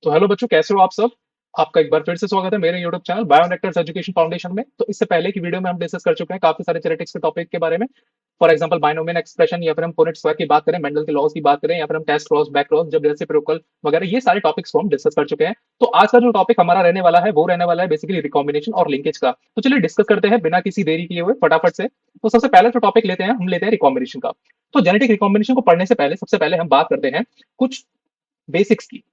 तो हेलो बच्चों, कैसे हो आप सब। आपका एक बार फिर से स्वागत है मेरे यूट्यूब चैनल बायोनेक्टर्स एजुकेशन फाउंडेशन में। तो इससे पहले की वीडियो में हम डिस्कस कर चुके हैं काफी सारे जेनेटिक्स के टॉपिक के बारे में। फॉर एग्जांपल बाइनोमियल एक्सप्रेशन, या फिर हम पुनेट स्क्वायर की बात करें, मेंडल के लॉज की बात करें, या फिर हम टेस्ट क्रॉस, बैक क्रॉस, जब रेसिप्रोकल वगैरह, ये सारे टॉपिक्स को हम डिस्कस कर चुके हैं। तो आज का जो टॉपिक हमारा रहने वाला है वो रहने वाला है बेसिकली रिकॉम्बिनेशन और लिंकेज का। तो चलिए डिस्कस करते हैं बिना किसी देरी किए हुए फटाफट से। तो सबसे पहले जो टॉपिक लेते हैं, हम लेते हैं रिकॉम्बिनेशन का। तो जेनेटिक रिकॉम्बिनेशन को पढ़ने से पहले सबसे पहले हम बात करते हैं कुछ बेसिक्स की।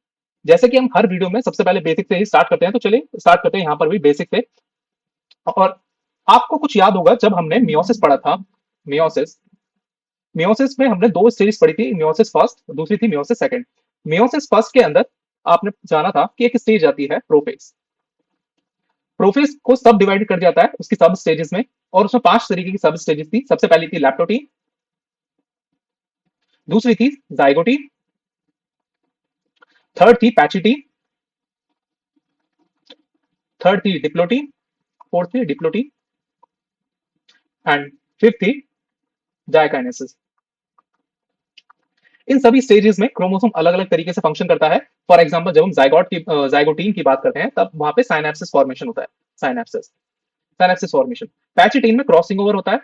जैसे कि हम हर वीडियो में सबसे पहले बेसिक से ही स्टार्ट करते हैं, तो चलिए स्टार्ट करते हैं यहाँ पर भी बेसिक से। और आपको कुछ याद होगा जब हमने मियोसिस पढ़ा था। मियोसिस मियोसिस में हमने दो स्टेज पढ़ी थी, मियोसिस फर्स्ट, दूसरी थी मियोसिस सेकंड। मियोसिस फर्स्ट के अंदर आपने जाना था कि एक स्टेज आती है प्रोफेज। प्रोफेज को सब डिवाइड कर जाता है उसकी सब स्टेजेस में। और उसमें 5 तरीके की सब स्टेजेस थी। सबसे पहली थी लैप्टोटीन, दूसरी थी जाइगोटीन, थर्ड थी पैचिटीन, थर्ड थी डिप्लोटीन, फोर्थ थी डिप्लोटीन, एंड फिफ्थ थी जायकाइनेसिस। इन सभी स्टेजेस में क्रोमोसोम अलग अलग तरीके से फंक्शन करता है। फॉर एग्जांपल जब हम जाइगोटीन की बात करते हैं तब वहां पे साइनेप्सिस फॉर्मेशन होता है। Synapsis synapsis formation. पैचिटीन में क्रॉसिंग ओवर होता है।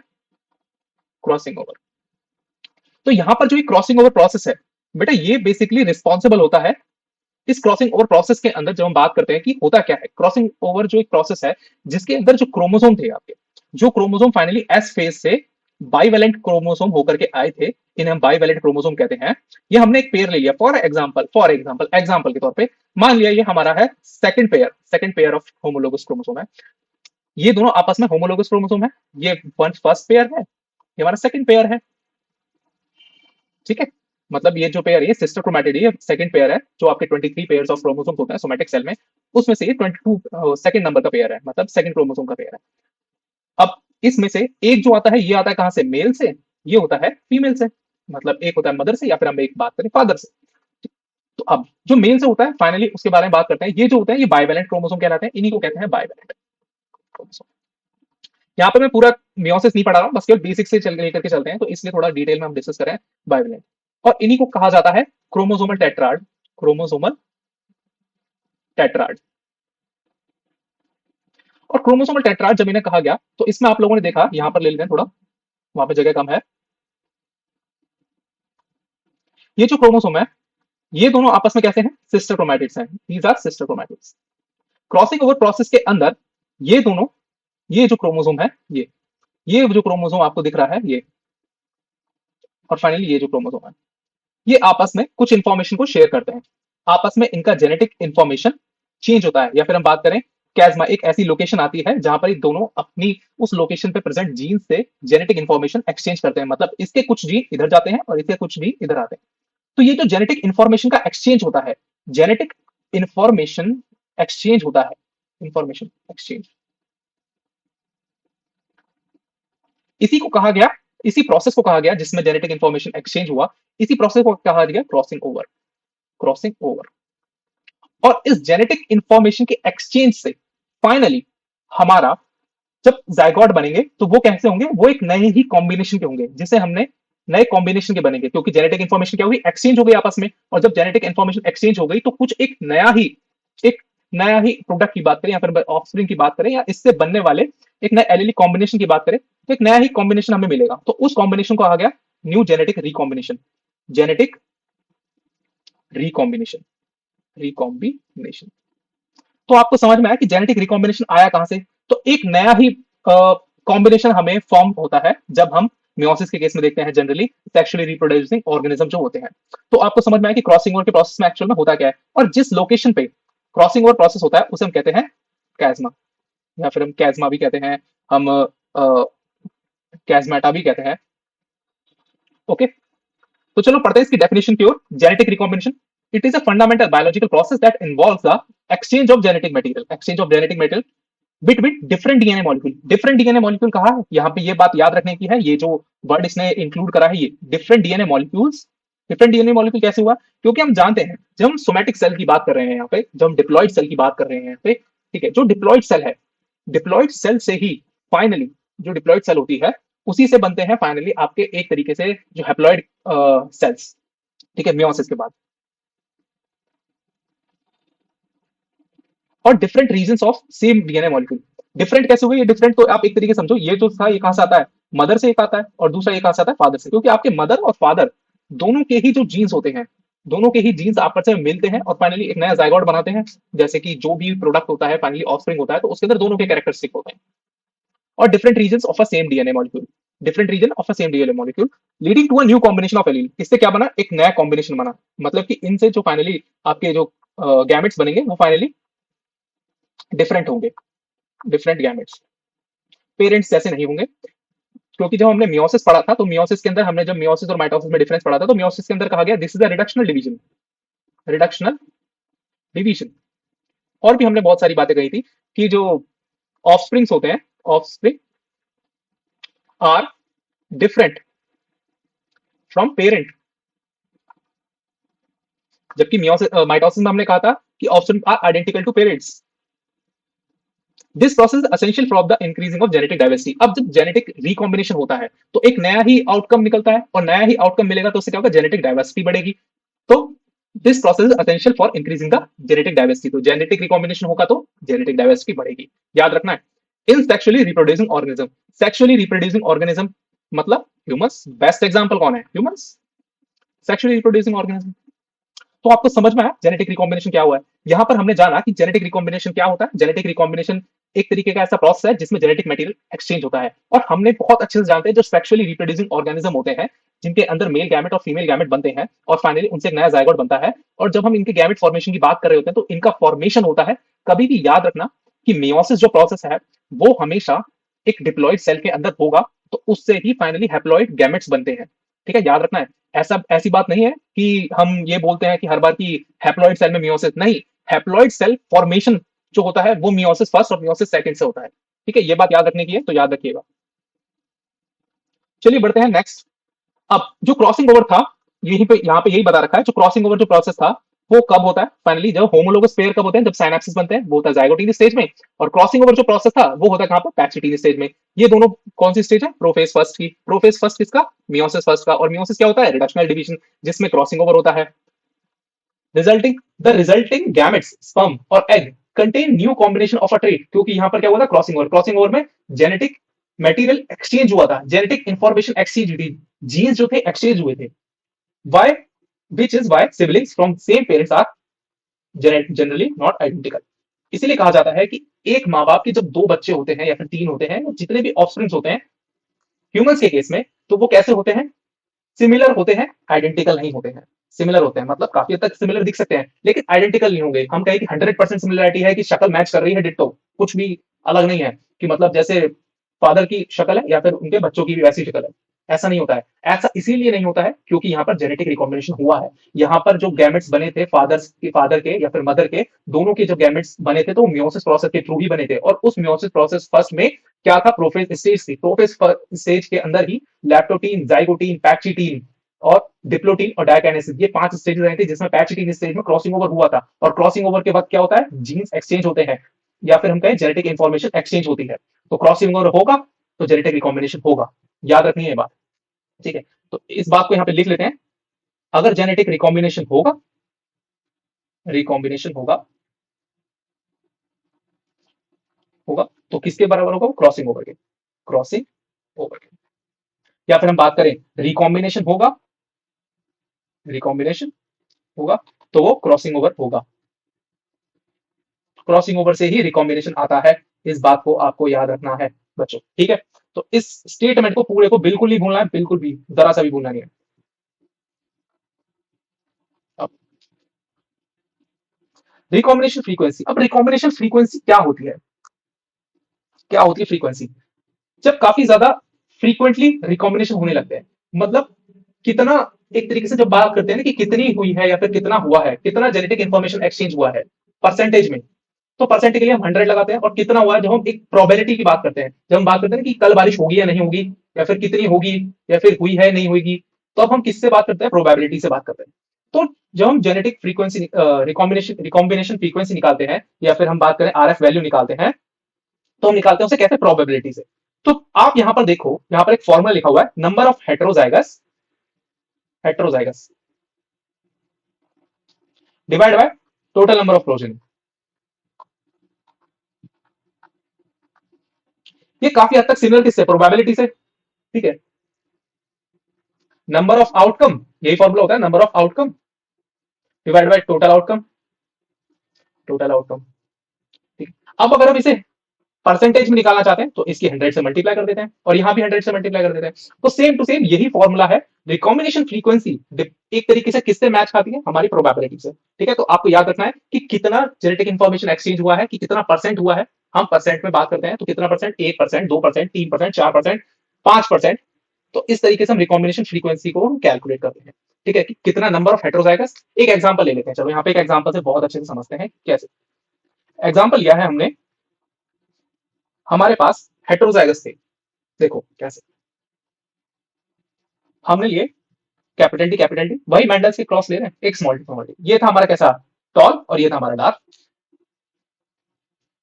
Crossing over. तो यहां पर जो ये क्रॉसिंग ओवर प्रोसेस है बेटा, ये बेसिकली रिस्पॉन्सिबल होता है। इस क्रॉसिंग ओवर प्रोसेस के अंदर जब हम बात करते हैं कि होता क्या है, क्रॉसिंग ओवर जो एक प्रोसेस है जिसके अंदर जो क्रोमोसोम थे आपके, जो क्रोमोसोम फाइनली एस फेज से बाइवेलेंट क्रोमोसोम होकर के आए थे, इन्हें हम बाइवेलेंट क्रोमोसोम कहते हैं। ये हमने एक पेयर ले लिया। फॉर एग्जांपल के तौर पे मान लिया ये हमारा है second pair of homologous chromosome है। ये दोनों आपस में होमोलोगस क्रोमोसोम है। ये फर्स्ट पेयर है, ये हमारा सेकंड पेयर है। ठीक है, मतलब ये जो पेयर है सिस्टर क्रोमैटिड, ये सेकंड पेयर है। जो आपके 23 पेयर्स ऑफ क्रोमोसोम होते हैं सोमेटिक सेल में, उसमें से ये 22 सेकंड नंबर का पेयर है, मतलब सेकंड क्रोमोसोम का पेयर है। अब इसमें से एक जो आता है, ये आता है कहां से, मेल से। ये होता है फीमेल से, मतलब एक होता है मदर से, या फिर हम एक बात करें फादर से। तो अब जो मेल से होता है फाइनली उसके बारे में बात करते हैं। ये जो होते हैं ये बाइवेलेंट क्रोमोसोम कहलाते हैं, इन्हीं को कहते हैं बाइवेलेंट क्रोमोसोम। यहाँ पे मैं पूरा मियोसिस नहीं पढ़ा रहा हूँ, बस केवल बेसिक से चल लेकर के चलते हैं, तो इसलिए थोड़ा डिटेल में हम डिस्कस करें बाइवेलेंट। और इन्हीं को कहा जाता है क्रोमोसोमल टेट्राड। Chromosomal tetrad. और क्रोमोसोमल टेट्राड जब इन्हें कहा गया तो इसमें आप लोगों ने देखा, यहां पर ले लेते हैं थोड़ा, वहां पे जगह कम है। ये जो क्रोमोसोम है, ये दोनों आपस में कैसे हैं, सिस्टर क्रोमैटिड्स हैं। These are sister chromatids. Crossing over process के अंदर ये दोनों, ये जो क्रोमोसोम है, ये जो क्रोमोसोम आपको दिख रहा है ये, और फाइनली ये जो क्रोमोसोम है, ये आपस में कुछ इंफॉर्मेशन को शेयर करते हैं। आपस में इनका जेनेटिक इंफॉर्मेशन चेंज होता है। या फिर हम बात करें कैजमा, एक ऐसी लोकेशन आती है जहां पर ये दोनों अपनी उस लोकेशन पे प्रेजेंट जीन से जेनेटिक इंफॉर्मेशन एक्सचेंज करते हैं। मतलब इसके कुछ जीन इधर जाते हैं और इसके कुछ जीन इधर आते हैं। तो ये जो जेनेटिक इंफॉर्मेशन का एक्सचेंज होता है, जेनेटिक इंफॉर्मेशन एक्सचेंज होता है, इंफॉर्मेशन एक्सचेंज, इसी को कहा गया, इसी प्रोसेस को कहा गया जिसमें जेनेटिक इंफॉर्मेशन एक्सचेंज हुआ, इसी प्रोसेस को कहा गया क्रॉसिंग ओवर। Crossing over. और इस जेनेटिक इंफॉर्मेशन के एक्सचेंज से फाइनली हमारा जब जायगॉट बनेंगे तो वो कैसे होंगे, वो एक नए ही कॉम्बिनेशन के होंगे, जिसे हमने नए कॉम्बिनेशन के बनेंगे, क्योंकि जेनेटिक इंफॉर्मेशन क्या हुई, एक्सचेंज हो गई आपस में। और जब जेनेटिक इंफॉर्मेशन एक्सचेंज हो गई तो कुछ एक नया ही प्रोडक्ट की बात करें, या फिर ऑफस्प्रिंग की बात करें, या इससे बनने वाले एक नए एलीलिक कॉम्बिनेशन की बात करें, तो एक नया ही कॉम्बिनेशन हमें मिलेगा। तो उस कॉम्बिनेशन को कहा गया new genetic recombination. Genetic recombination. Recombination. तो आपको समझ में आया कि जेनेटिक रिकॉम्बिनेशन आया कहां से। तो एक नया ही कॉम्बिनेशन हमें फॉर्म होता है जब हम मियोसिस के केस में देखते हैं, जनरली सेक्सुअली रिप्रोड्यूसिंग ऑर्गेनिज्म जो होते हैं। तो आपको समझ में आया कि क्रॉसिंग ओवर के प्रोसेस में एक्चुअल में होता क्या है, और जिस लोकेशन पे क्रॉसिंग ओवर प्रोसेस होता है उसे हम कहते हैं कैजमा, या फिर हम कैजमा भी कहते हैं, हम कैजमेटा भी कहते हैं। ओके, तो चलो पढ़ते हैं इसकी डेफिनेशन की ओर। Genetic recombination, it is a fundamental biological process that involves the exchange of genetic material between different DNA molecule. Different DNA molecule कहा है, यहाँ पे ये बात याद रखने की है, ये जो वर्ड इसने इंक्लूड करा है, ये different DNA molecules. Different DNA molecule कैसे हुआ, क्योंकि हम जानते हैं जब हम सोमैटिक सेल की बात कर रहे हैं यहाँ पे, जब हम डिप्लॉइड सेल की बात कर रहे हैं यहाँ पे, ठीक है, जो डिप्लॉइड सेल है, डिप्लॉइड सेल से ही फाइनली, जो डिप्लॉइड सेल होती है उसी से बनते हैं फाइनली आपके एक तरीके से जो हैप्लॉइड सेल्स। ठीक है, मियोसिस के बाद। और different region of same DNA molecule. Different कैसे हुए? ये डिफरेंट तो आप एक तरीके से समझो, ये जो था ये कहां से आता है, मदर से एक आता है, और दूसरा एक कहां से आता है, फादर से। क्योंकि आपके मदर और फादर दोनों के ही जो जीन्स होते हैं, दोनों के ही जीन्स आपस में मिलते हैं और फाइनली एक नया जायगोट बनाते हैं। जैसे कि जो भी प्रोडक्ट होता है फाइनली ऑफस्प्रिंग होता है, तो उसके अंदर दोनों के कैरेक्टरिस्टिक होते हैं। और different region of a same DNA molecule, different region of a same DNA molecule leading to a new combination of allele. इससे क्या बना? एक नया कॉम्बिनेशन बना। मतलब कि इनसे जो फाइनली आपके जो गैमेट्स बनेंगे वो फाइनली डिफरेंट होंगे, डिफरेंट गैमेट्स, पेरेंट्स जैसे नहीं होंगे। क्योंकि जब हमने मियोसिस पढ़ा था, तो मियोसिस के अंदर हमने जब मियोसिस और माइटोसिस में डिफरेंस पढ़ा था, तो मियोसिस के अंदर कहा गया this is a reductional division, reductional division. और भी हमने बहुत सारी बातें कही थी कि जो ऑफस्प्रिंग्स होते हैं, offspring are different from parent. जबकि मियोसिस माइटोसिस में हमने कहा था कि offspring are identical to parents. This process essential for the increasing of genetic diversity. अब जब जेनेटिक रिकॉम्बिनेशन होता है तो एक नया ही आउटकम निकलता है, और नया ही आउटकम मिलेगा तो उससे क्या होगा? जेनेटिक डाइवर्सिटी बढ़ेगी। तो this process is essential for increasing the genetic diversity. तो जेनेटिक रिकॉम्बिनेशन होगा तो जेनेटिक डाइवर्सिटी बढ़ेगी। याद रखना है। In sexually reproducing organism, sexually reproducing organism मतलब ह्यूमंस। बेस्ट एग्जांपल कौन है? Humans, sexually reproducing organism. तो आपको समझ में आया जेनेटिक रिकॉम्बिनेशन क्या हुआ है। यहां पर हमने जाना कि जेनेटिक रिकॉम्बिनेशन क्या होता है। जेनेटिक रिकॉम्बिनेशन एक तरीके का ऐसा प्रोसेस है जिसमें जेनेटिक मटेरियल एक्सचेंज होता है। और हमने बहुत अच्छे से जानते हैं जो सेक्सुअली रिप्रोड्यूसिंग ऑर्गेनिज्म होते हैं, जिनके अंदर मेल गैमेट और फीमेल गैमेट बनते हैं, और फाइनली उनसे एक नया जायगोट बनता है। और जब हम इनके गैमेट फॉर्मेशन की बात कर रहे होते हैं तो इनका फॉर्मेशन होता है, कभी भी याद रखना कि मेयोसिस जो प्रोसेस है वो हमेशा एक डिप्लॉइड सेल के अंदर होगा, तो उससे ही फाइनली हैप्लॉइड गैमेट्स बनते हैं। ठीक है, याद रखना है। ऐसा ऐसी बात नहीं है कि हम ये बोलते हैं कि हर बार की हैप्लॉइड सेल में मियोसिस नहीं। हैप्लॉइड सेल फॉर्मेशन जो होता है वो मियोसिस फर्स्ट और मियोसिस सेकंड से होता है। ठीक है, ये बात याद रखने की है, तो याद रखिएगा। चलिए बढ़ते हैं नेक्स्ट। अब जो क्रॉसिंग ओवर था, यहीं पे यहाँ पे यही बता रखा है, जो क्रॉसिंग ओवर जो प्रोसेस था वो कब होता है? फाइनली जब होमोलोगस पेयर कब होते हैं? जब साइनेप्सिस बनते हैं, वो होता है जाइगोटीन स्टेज में। और क्रॉसिंग ओवर जो प्रोसेस था वो होता है कहां पर? पैक्सिटीन स्टेज में। ये दोनों कौन सी स्टेज है? प्रोफेज फर्स्ट की। प्रोफेज फर्स्ट किसका? मियोसिस फर्स्ट का। और मियोसिस क्या होता है? रिडक्शनल डिवीजन, जिसमें क्रॉसिंग ओवर होता है। Resulting the resulting gametes sperm और egg contain new combination of a trait. क्योंकि यहां पर क्या हुआ था? Crossing over. क्रॉसिंग ओवर में जेनेटिक मटेरियल एक्सचेंज हुआ था, जेनेटिक इंफॉर्मेशन एक्सचेंज हुई थी, जीन्स जो थे एक्सचेंज हुए थे। Why? Which is why siblings from same parents are generally not identical. इसीलिए कहा जाता है कि एक माँ बाप के जब दो बच्चे होते हैं या फिर तीन होते हैं, जितने भी ऑफस्प्रिंग्स होते हैं ह्यूमंस के केस में, तो वो कैसे होते हैं? सिमिलर होते हैं, आइडेंटिकल नहीं होते हैं। सिमिलर होते हैं मतलब काफी हद तक सिमिलर दिख सकते हैं, लेकिन आइडेंटिकल नहीं होंगे। हम कहें कि 100% सिमिलरिटी है कि शक्ल मैच कर रही है, डिट्टो, कुछ भी अलग नहीं है कि मतलब जैसे फादर की शक्ल है या फिर उनके बच्चों की भी वैसी शक्ल है। ऐसा नहीं होता है। ऐसा इसीलिए नहीं होता है क्योंकि यहाँ पर जेनेटिक रिकॉम्बिनेशन हुआ है। यहाँ पर जो गैमेट्स बने थे फादर के या फिर मदर के, दोनों के जो गैमेट्स बने थे तो मियोसिस प्रोसेस के थ्रू ही बने थे। और उस मियोसिस प्रोसेस फर्स्ट में क्या था? प्रोफेज स्टेज थी। प्रोफेज स्टेज के अंदर ही लैप्टोटीन, जाइगोटीन, पैक्सिटीन और डिप्लोटीन और डायकाइनेसिस, ये 5 स्टेजेस आई थी, जिसमें पैक्सिटीन स्टेज में क्रॉसिंग ओवर हुआ था। और क्रॉसिंग ओवर के बाद क्या होता है? जीन्स एक्सचेंज होते हैं, या फिर हम कहें जेनेटिक इंफॉर्मेशन एक्सचेंज होती है। तो क्रॉसिंग ओवर होगा तो जेनेटिक रिकॉम्बिनेशन होगा। याद रखनी है ये बात। ठीक है, तो इस बात को यहाँ पे लिख लेते हैं। अगर जेनेटिक रिकॉम्बिनेशन होगा, रिकॉम्बिनेशन होगा होगा तो किसके बराबर होगा? क्रॉसिंग ओवर के, क्रॉसिंग ओवर के। या फिर हम बात करें रिकॉम्बिनेशन होगा, रिकॉम्बिनेशन होगा तो वो क्रॉसिंग ओवर होगा। क्रॉसिंग ओवर से ही रिकॉम्बिनेशन आता है। इस बात को आपको याद रखना है बच्चों। ठीक है, तो इस स्टेटमेंट को पूरे को बिल्कुल नहीं भूलना है, बिल्कुल भी जरा सा भी भूलना नहीं है। अब रिकॉम्बिनेशन फ्रीक्वेंसी। अब रिकॉम्बिनेशन फ्रीक्वेंसी क्या होती है? क्या होती है फ्रीक्वेंसी? जब काफी ज्यादा फ्रीक्वेंटली रिकॉम्बिनेशन होने लगते हैं, मतलब कितना, एक तरीके से जब बात करते हैं ना कि कितनी हुई है या फिर कितना हुआ है, कितना जेनेटिक इंफॉर्मेशन एक्सचेंज हुआ है परसेंटेज में, तो परसेंटेज के लिए हम 100 लगाते हैं। और कितना हुआ है जब हम एक प्रोबेबिलिटी की बात करते हैं, जब हम बात करते हैं कि कल बारिश होगी या नहीं होगी, या फिर कितनी होगी, या फिर हुई है नहीं होगी, तो अब हम किससे बात करते हैं? प्रोबेबिलिटी से बात करते हैं। तो जब हम जेनेटिक फ्रीक्वेंसी रिकॉम्बिनेशन फ्रीक्वेंसी निकालते हैं, या फिर हम बात करें आरएफ वैल्यू निकालते हैं, तो हम निकालते हैं उसे कैसे? प्रोबेबिलिटी से। तो आप यहां पर देखो, यहां पर एक फॉर्मूला लिखा हुआ है, number of heterozygous, heterozygous divide by total number of progeny. ये काफी हद तक सिमिलर किससे, प्रोबेबिलिटी से, ठीक है। नंबर ऑफ आउटकम, यही फॉर्मूला होता है, number of outcome divide by total outcome, total outcome, ठीक है। अब अगर हम इसे परसेंटेज में निकालना चाहते हैं तो इसकी 100 से मल्टीप्लाई कर देते हैं और यहां भी 100 से मल्टीप्लाई कर देते हैं। तो सेम टू सेम यही फॉर्मूला है। रिकॉम्बिनेशन फ्रीक्वेंसी एक तरीके से किससे मैच खाती है, हमारी प्रोबेबिलिटी से, ठीक है। तो आपको याद रखना है कि कितना जेनेटिक इंफॉर्मेशन एक्सचेंज हुआ है, कि कितना परसेंट हुआ है। हम परसेंट में बात करते हैं तो कितना परसेंट, 1%, 2%, 3%, 4%, 5%। तो इस तरीके से हम रिकॉम्बिनेशन फ्रीक्वेंसी को कैलकुलेट करते हैं, ठीक है, कि कितना नंबर ऑफ हेट्रोजाइगस। एक एग्जांपल ले लेते हैं, चलो यहाँ पे एक एग्जांपल से बहुत अच्छे से समझते हैं कैसे। एग्जांपल लिया है हमने, हमारे पास हेट्रोजाइगस थे, देखो कैसे हमने लिए कैपिटल डी, वही मैंडल्स की क्रॉस ले रहे हैं, एक स्मॉल टी। ये था हमारा कैसा, टॉल, और ये था हमारा डार्क।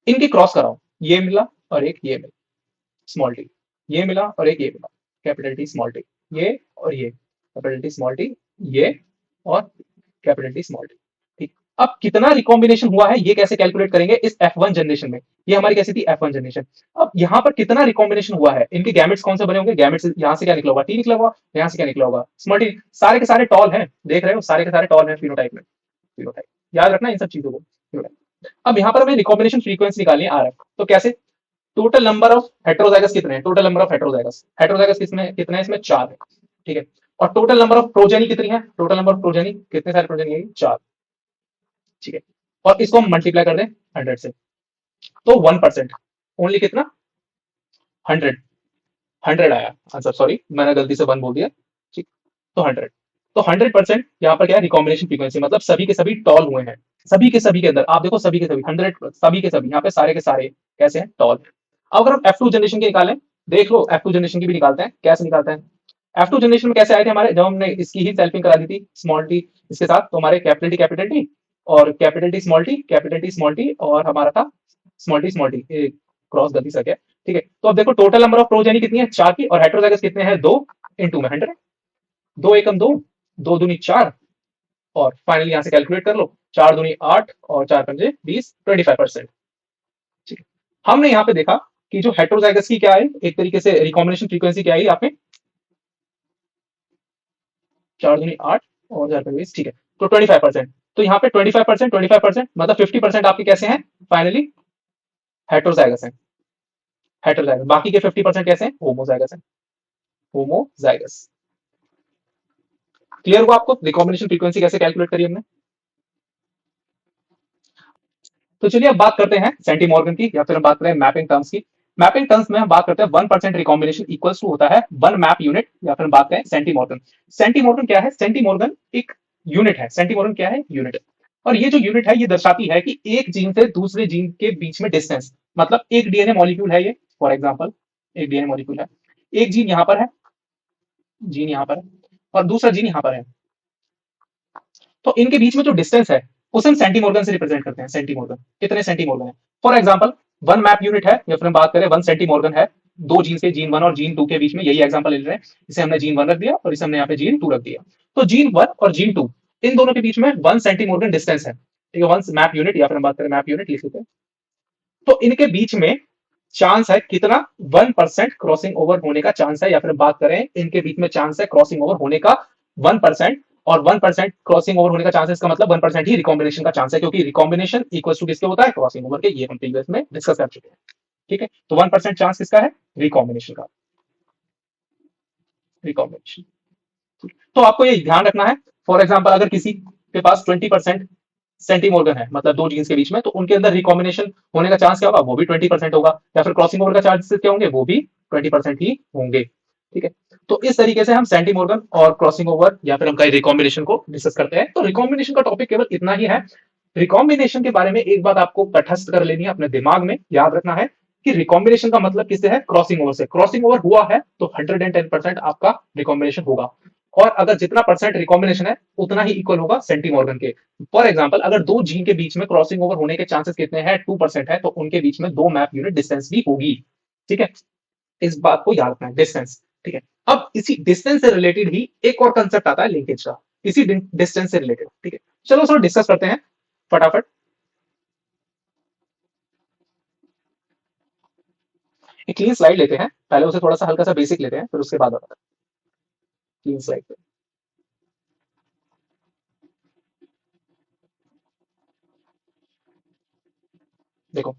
इनकी क्रॉस कराओ, ये मिला और एक ये मिला, स्मॉल टी। ये मिला और एक ये मिला, कैपिटल टी स्मॉल टी। ये और ये, कैपिटल टी स्मॉल टी, ये और कैपिटल टी स्मॉल टी, ठीक। अब कितना रिकॉम्बिनेशन हुआ है ये कैसे कैलकुलेट करेंगे इस F1 जनरेशन में। ये हमारी कैसी थी, F1 जनरेशन। अब यहाँ पर कितना रिकॉम्बिनेशन हुआ है, इनके गैमेट्स कौन से बने होंगे, गैमेट्स यहाँ से क्या निकला होगा, टी निकला होगा, यहाँ से क्या निकला होगा, स्मॉल टी। सारे के सारे टॉल हैं, देख रहे हो, सारे के सारे टॉल हैं फिनोटाइप में, फिनोटाइप याद रखना इन सब चीजों को, फिनोटाइप। अब यहाँ पर हमें रिकॉम्बिनेशन फ्रीक्वेंसी निकालनी है RF, तो कैसे, टोटल नंबर ऑफ हेट्रोजाइगस कितने हैं, total number of heterozygous, heterozygous किसमें कितने हैं, इसमें 4 है, ठीक है। और टोटल नंबर ऑफ प्रोजेनी कितनी है, टोटल नंबर ऑफ प्रोजेनी कितने सारे प्रोजेनी है, 4, ठीक है। और इसको हम मल्टीप्लाई कर दें 100 से, तो 1%, ओनली कितना, 100, 100 आया आंसर, सॉरी मैंने गलती से 1 बोल दिया, ठीक। तो 100, तो 100% यहाँ पर क्या है, रिकॉम्बिनेशन फ्रीक्वेंसी, मतलब सभी के सभी टॉल हुए हैं, सभी के अंदर आप देखो, सभी के सभी 100, सभी के सभी यहाँ पे सारे के सारे कैसे हैं, टॉल। अब अगर हम F2 जनरेशन के निकालें, देख लो F2 जनरेशन की भी निकालते हैं, कैसे निकालते हैं। F2 जनरेशन में कैसे आए थे हमारे, जब हमने इसकी ही सेल्फिंग करा दी थी स्मॉल टी इसके साथ, तो हमारे कैपिटल टी और capital T small T, capital T small T, और हमारा था स्मॉल टी, क्रॉस गलती से गया, ठीक है। तो अब देखो टोटल नंबर ऑफ प्रोजेनी कितनी है, 4 की, और हेट्रोजाइगस कितने हैं, 2, इनटू में 100, 2 एकम 2, 2 दूनी 4, और फाइनली यहां से कैलकुलेट कर लो, 4 दूनी 8 और 4 पंजे 20, 25%, ठीक है। हमने यहाँ पे देखा कि जो हेट्रोजाइगस की क्या है, एक तरीके से रिकॉम्बिनेशन फ्रीक्वेंसी क्या है यहाँ पे, 4 दूनी 8 और 4 पंजे 20, ठीक है। तो 25%, तो यहाँ पे 25%, 25% मतलब 50% आपके कैसे हैं, फाइनली हेट्रोजाइगस हैं, हेट्रोजाइगस। बाकी के 50% कैसे हैं, होमोजाइगस हैं, होमोजाइगस। क्लियर हुआ आपको रिकॉम्बिनेशन फ्रीक्वेंसी कैसे कैलकुलेट करी हमने। तो चलिए अब बात करते हैं सेंटीमॉर्गन की, या फिर हम बात करें मैपिंग टर्म्स की। मैपिंग टर्म्स में हम बात करते हैं 1% रिकॉम्बिनेशन इक्वल्स टू होता है 1 मैप यूनिट, या फिर हम बात करें सेंटीमॉर्गन। सेंटीमॉर्गन क्या है, सेंटीमॉर्गन एक यूनिट है, सेंटीमॉर्गन क्या है, यूनिट है। और ये जो यूनिट है ये दर्शाती है कि एक जीन से दूसरे जीन के बीच में डिस्टेंस, मतलब एक डीएनए मॉलिक्यूल है ये, फॉर एग्जाम्पल एक डीएनए मॉलिक्यूल है, एक जीन यहाँ पर है, जीन यहाँ पर है, और दूसरा जीन यहाँ पर है। तो इनके बीच में जो डिस्टेंस है उसे हम सेंटीमॉर्गन से रिप्रेजेंट करते हैं, सेंटीमॉर्गन, कितने सेंटीमॉर्गन है। फॉर एग्जांपल 1 मैप यूनिट है, या फिर हम बात करें 1 सेंटीमॉर्गन है, दो जीन से, जीन 1 और जीन 2 के बीच में, यही एग्जांपल ले रहे हैं। इसे हमने जीन 1 रख दिया और इसे हमने यहाँ पे जीन 2 रख दिया। तो जीन 1 और जीन 2 इन दोनों के बीच में 1 सेंटीमॉर्गन डिस्टेंस है, ठीक है, 1 मैप यूनिट, या फिर हम बात करें मैप यूनिट लिख लेते हैं। तो इनके बीच में चांस है कितना, 1% क्रॉसिंग ओवर होने का चांस है, या फिर बात करें इनके बीच में चांस है क्रॉसिंग ओवर होने का 1%। और 1% क्रॉसिंग ओवर होने का चांस है, इसका मतलब 1% ही रिकॉम्बिनेशन का चांस है, क्योंकि रिकॉम्बिनेशन इक्वल टू किसके होता है, क्रॉसिंग ओवर के, ये हम प्रीवियस में डिस्कस कर चुके हैं, ठीक है। तो 1% चांस किसका है, रिकॉम्बिनेशन का, रिकॉम्बिनेशन। तो आपको ये ध्यान रखना है, फॉर एग्जाम्पल अगर किसी के पास 20% सेंटीमोर्गन है, मतलब दो जीन्स के बीच में, तो उनके अंदर रिकॉम्बिनेशन होने का चांस क्या होगा, वो भी 20% होगा, या फिर क्रॉसिंग ओवर का चांसेस क्या होंगे, वो भी 20% ही होंगे, ठीक है। तो इस तरीके से हम सेंटीमोर्गन और क्रॉसिंग ओवर या फिर हम कहीं रिकॉम्बिनेशन को डिस्कस करते हैं। तो रिकॉम्बिनेशन का टॉपिक केवल इतना ही है। रिकॉम्बिनेशन के बारे में एक बात आपको तटस्थ कर लेनी है, अपने दिमाग में याद रखना है कि रिकॉम्बिनेशन का मतलब किससे है, क्रॉसिंग ओवर से। क्रॉसिंग ओवर हुआ है तो 110% आपका रिकॉम्बिनेशन होगा, और अगर जितना परसेंट रिकॉम्बिनेशन है उतना ही इक्वल होगा सेंटीमॉर्गन के। फॉर एग्जांपल अगर दो जीन के बीच में क्रॉसिंग ओवर होने के चांसेस कितने हैं, 2% है, तो उनके बीच में 2 मैप यूनिट डिस्टेंस भी होगी, ठीक है। इस बात को याद रखना है, डिस्टेंस, ठीक है। अब इसी डिस्टेंस से रिलेटेड ही एक और कंसेप्ट आता है लिंकेज का, इसी डिस्टेंस से रिलेटेड, ठीक है। चलो सर डिस्कस करते हैं फटाफट। एक क्लीन स्लाइड लेते हैं, पहले उसे थोड़ा सा हल्का सा बेसिक लेते हैं, फिर उसके बाद बताते हैं क्लीन स्लाइड पे। देखो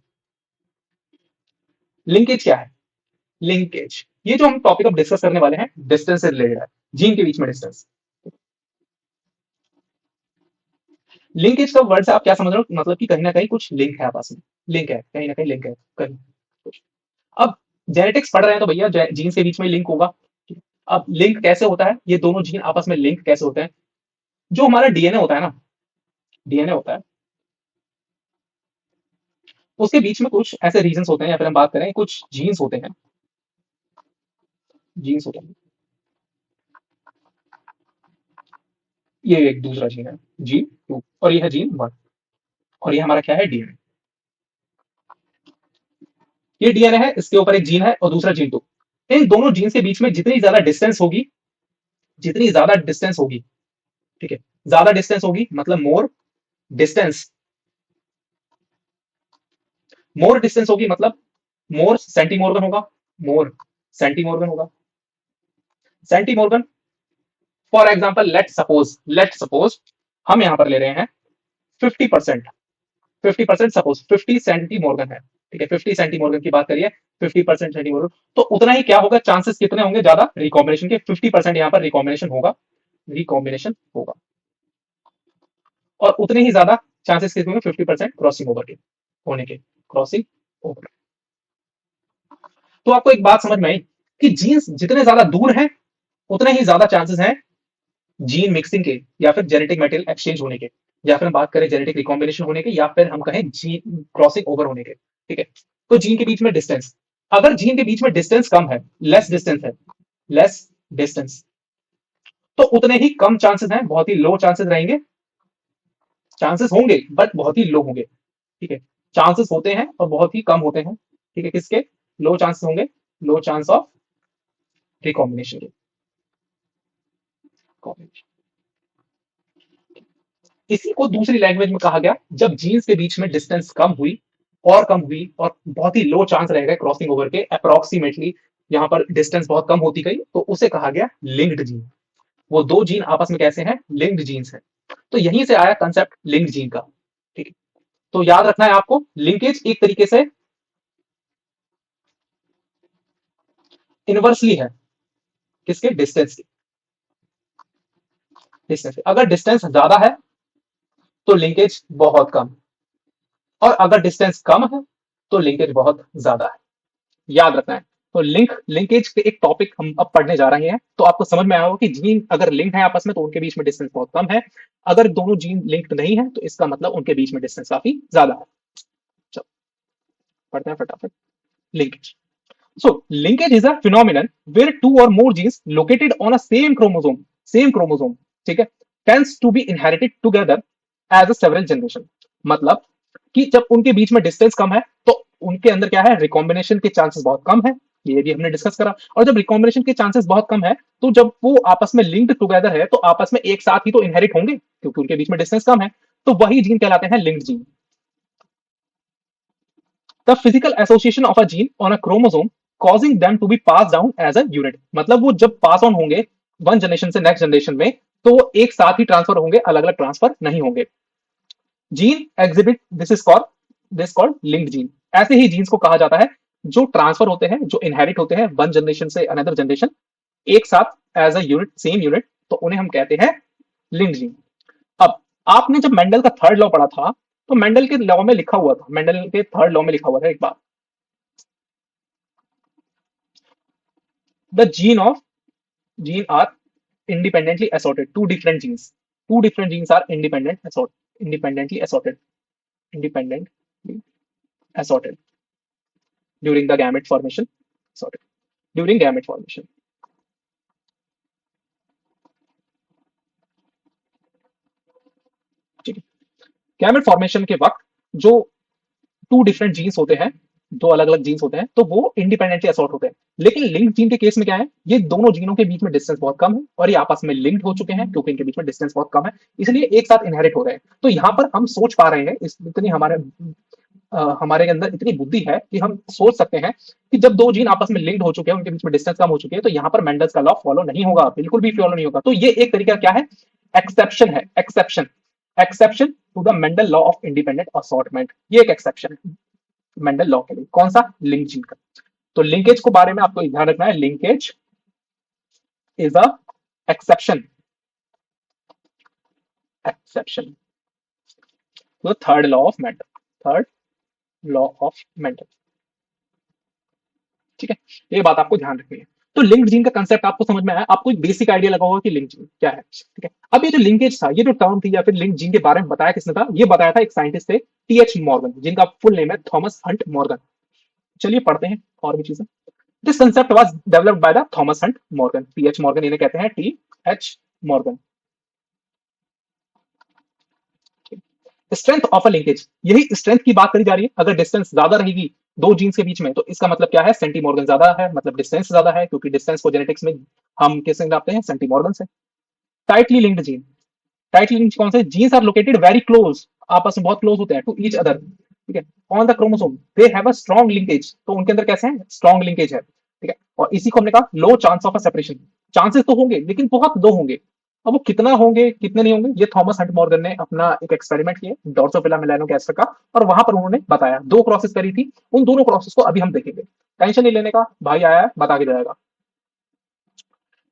लिंकेज क्या है? लिंकेज, ये जो हम टॉपिक अब डिस्कस करने वाले हैं डिस्टेंस से रिलेटेड है, जीन के बीच में डिस्टेंस। लिंकेज का वर्ड से आप क्या समझ रहे हो? मतलब कि कहीं ना कहीं कुछ लिंक है आपस में, लिंक है कहीं ना कहीं, लिंक है कहीं कुछ। अब जेनेटिक्स पढ़ रहे हैं तो भैया जीन के बीच में लिंक होगा। अब लिंक कैसे होता है, ये दोनों जीन आपस में लिंक कैसे होते हैं? जो हमारा डीएनए होता है ना, डीएनए होता है, उसके बीच में कुछ ऐसे रीजन होते हैं, या फिर हम बात करें कुछ जीन्स होते हैं, जीन्स होते हैं। ये एक दूसरा जीन है, जीन टू, और ये है जीन वन, और ये हमारा क्या है? डीएनए। ये डीएनए है, इसके ऊपर एक जीन है और दूसरा जीन टू। इन दोनों जीन के बीच में जितनी ज्यादा डिस्टेंस होगी, जितनी ज्यादा डिस्टेंस होगी, ठीक है, ज्यादा डिस्टेंस होगी मतलब डिस्टेंस मोर डिस्टेंस होगी मतलब मोर सेंटीमोर्गन होगा, मोर सेंटीमोर्गन होगा, सेंटीमोर्गन। फॉर एग्जाम्पल लेट सपोज हम यहां पर ले रहे हैं 50%, 50% सपोज 50 सेंटीमोर्गन है, ठीक है, 50 सेंटीमोर्गन की बात करिए, 50% सेंटीमोर्गन, तो उतना ही क्या होगा, चांसेस कितने होंगे ज्यादा रिकॉम्बिनेशन के? 50% यहां पर रिकॉम्बिनेशन होगा, रिकॉम्बिनेशन होगा, और उतने ही ज्यादा चांसेस कितने होंगे? 50% क्रॉसिंग ओवर के होने के, क्रॉसिंग ओवर। तो आपको एक बात समझ में आई कि जीन्स जितने ज्यादा दूर हैं उतने ही ज्यादा चांसेस हैं जीन मिक्सिंग के, या फिर जेनेटिक मेटेरियल एक्सचेंज होने के, या फिर हम बात करें जेनेटिक रिकॉम्बिनेशन होने के, या फिर हम कहें जीन क्रॉसिंग ओवर होने के, ठीक है। तो जीन के बीच में डिस्टेंस, अगर जीन के बीच में डिस्टेंस कम है, लेस डिस्टेंस है, लेस डिस्टेंस, तो उतने ही कम चांसेस हैं, बहुत ही लो चांसेस रहेंगे, चांसेस होंगे बट बहुत ही लो होंगे, ठीक है। चांसेस होते हैं और बहुत ही कम होते हैं, ठीक है, किसके? लो चांसेस होंगे, लो चांस ऑफ रिकॉम्बिनेशन के, combination। इसी को दूसरी लैंग्वेज में कहा गया, जब जीन्स के बीच में डिस्टेंस कम हुई और कम हुई और बहुत ही लो चांस रह गए क्रॉसिंग ओवर के, अप्रोक्सीमेटली यहां पर डिस्टेंस बहुत कम होती गई, तो उसे कहा गया लिंक्ड जीन। वो दो जीन आपस में कैसे हैं? लिंक्ड जीन्स हैं। तो यहीं से आया कंसेप्ट लिंक्ड जीन का, ठीक है। तो याद रखना है आपको, लिंकेज एक तरीके से इनवर्सली है, किसके? डिस्टेंस के, डिस्टेंस के। अगर डिस्टेंस ज्यादा है तो लिंकेज बहुत कम, और अगर डिस्टेंस कम है तो लिंकेज बहुत ज्यादा है, याद रखना है। तो लिंकेज के एक टॉपिक हम अब पढ़ने जा रहे हैं, तो आपको समझ में आया होगा कि जीन अगर लिंक्ड है आपस में तो उनके बीच में डिस्टेंस बहुत कम है, अगर दोनों जीन लिंक्ड नहीं है तो इसका मतलब उनके बीच में डिस्टेंस काफी ज्यादा है। चलो पढ़ते हैं फटाफट। Linkage, so linkage is a phenomenon where two or more genes located on a same chromosome, ठीक है, tends to be inherited together as a several generation। मतलब कि जब उनके बीच में डिस्टेंस कम है तो उनके अंदर क्या है? रिकॉम्बिनेशन के चांसेस बहुत कम है, ये भी हमने डिस्कस करा। और जब रिकॉम्बिनेशन के चांसेस बहुत कम है तो जब वो आपस में लिंक्ड टुगेदर है तो आपस में एक साथ ही तो इनहेरिट होंगे, क्योंकि उनके बीच में डिस्टेंस कम है, तो वही जीन कहलाते हैं linked gene. The physical association of a gene on a chromosome causing them to be passed down as a unit। मतलब वो जब पास ऑन होंगे वन जनरेशन से नेक्स्ट जनरेशन में, तो वो एक साथ ही ट्रांसफर होंगे, अलग अलग ट्रांसफर नहीं होंगे। Gene exhibit this called linked gene. ऐसे ही जीन्स को कहा जाता है जो ट्रांसफर होते हैं, जो इनहेरिट होते हैं वन जनरेशन से अनदर जनरेशन, एक साथ as a unit, same unit, तो उन्हें हम कहते हैं लिंक्ड जीन। अब आपने जब मेंडल का थर्ड लॉ पढ़ा था, तो मेंडल के लॉ में लिखा हुआ था, मेंडल के थर्ड लॉ में लिखा हुआ था एक बात, the gene are independently assorted, two different genes are independently assorted during the gamete formation, assorted during gamete formation, ठीक है। गैमेट फॉर्मेशन के वक्त जो टू डिफरेंट जीन्स होते हैं, दो अलग अलग जीन्स होते हैं, तो वो इंडिपेंडेंटली असॉर्ट होते हैं। लेकिन लिंक जीन के केस में क्या है, ये दोनों जीनों के बीच में डिस्टेंस बहुत कम है और ये आपस में लिंक्ड हो चुके हैं, क्योंकि इनके बीच में डिस्टेंस बहुत कम है, इसलिए एक साथ इनहेरिट हो रहे हैं। तो यहां पर हम सोच पा रहे हैं, इस इतनी हमारे हमारे अंदर इतनी बुद्धि है कि हम सोच सकते हैं कि जब दो जीन आपस में लिंक्ड हो चुके हैं, उनके बीच में डिस्टेंस कम हो चुकी है, तो यहाँ पर मेंडल्स का लॉ फॉलो नहीं होगा, बिल्कुल भी फॉलो नहीं होगा। तो ये एक तरीका क्या है, एक्सेप्शन है, exception, exception to the Mendel law of independent assortment. ये एक एक्सेप्शन है मेंडल लॉ के लिए। कौन सा, लिंक जीन का। तो लिंकेज को बारे में आपको ध्यान रखना है, linkage is a exception, exception to the third law of Mendel, third law of Mendel. ठीक है, ये बात आपको ध्यान रखनी है। तो लिंक्ड जीन का कंसेप्ट आपको समझ में आया, आपको एक बेसिक आइडिया लगा होगा कि लिंक जीन क्या है। ठीक है, अब ये जो लिंकेज था, ये जो टर्म थी या फिर लिंक जीन के बारे में बताया किसने था, ये बताया था एक साइंटिस्ट थे, टीएच मॉर्गन, जिनका फुल नेम है थॉमस हंट मॉर्गन। चलिए पढ़ते हैं और भी चीजें। This concept was developed by the Thomas Hunt Morgan, TH Morgan इन्हें कहते हैं, TH Morgan. Strength of a linkage, यही स्ट्रेंथ की बात करी जा रही है। अगर डिस्टेंस ज्यादा रहेगी दो जीन्स के बीच में, तो इसका मतलब क्या है, सेंटीमॉर्गन ज्यादा है, मतलब डिस्टेंस ज्यादा है, क्योंकि डिस्टेंस को जेनेटिक्स में हम किससे नापते हैं, सेंटीमॉर्गन से। Tightly linked gene, tightly linked कौन से, genes are located very close, आपस में बहुत क्लोज होते हैं, टू ईच अदर। ठीक है, on the chromosome they have a strong linkage, तो उनके अंदर कैसे है, स्ट्रॉन्ग लिंकेज है। ठीक है, और इसी को हमने कहा low chance of a separation, chances तो होंगे लेकिन बहुत दो होंगे। अब वो कितना होंगे कितने नहीं होंगे, ये थॉमस हंट मॉर्गन ने अपना एक एक्सपेरिमेंट किया डॉर्सोफिला मेलानोगास्टर का, और वहां पर उन्होंने बताया, दो क्रॉसेस करी थी, उन दोनों क्रॉसेस को अभी हम देखेंगे। टेंशन नहीं लेने का, भाई आया है बता के जाएगा।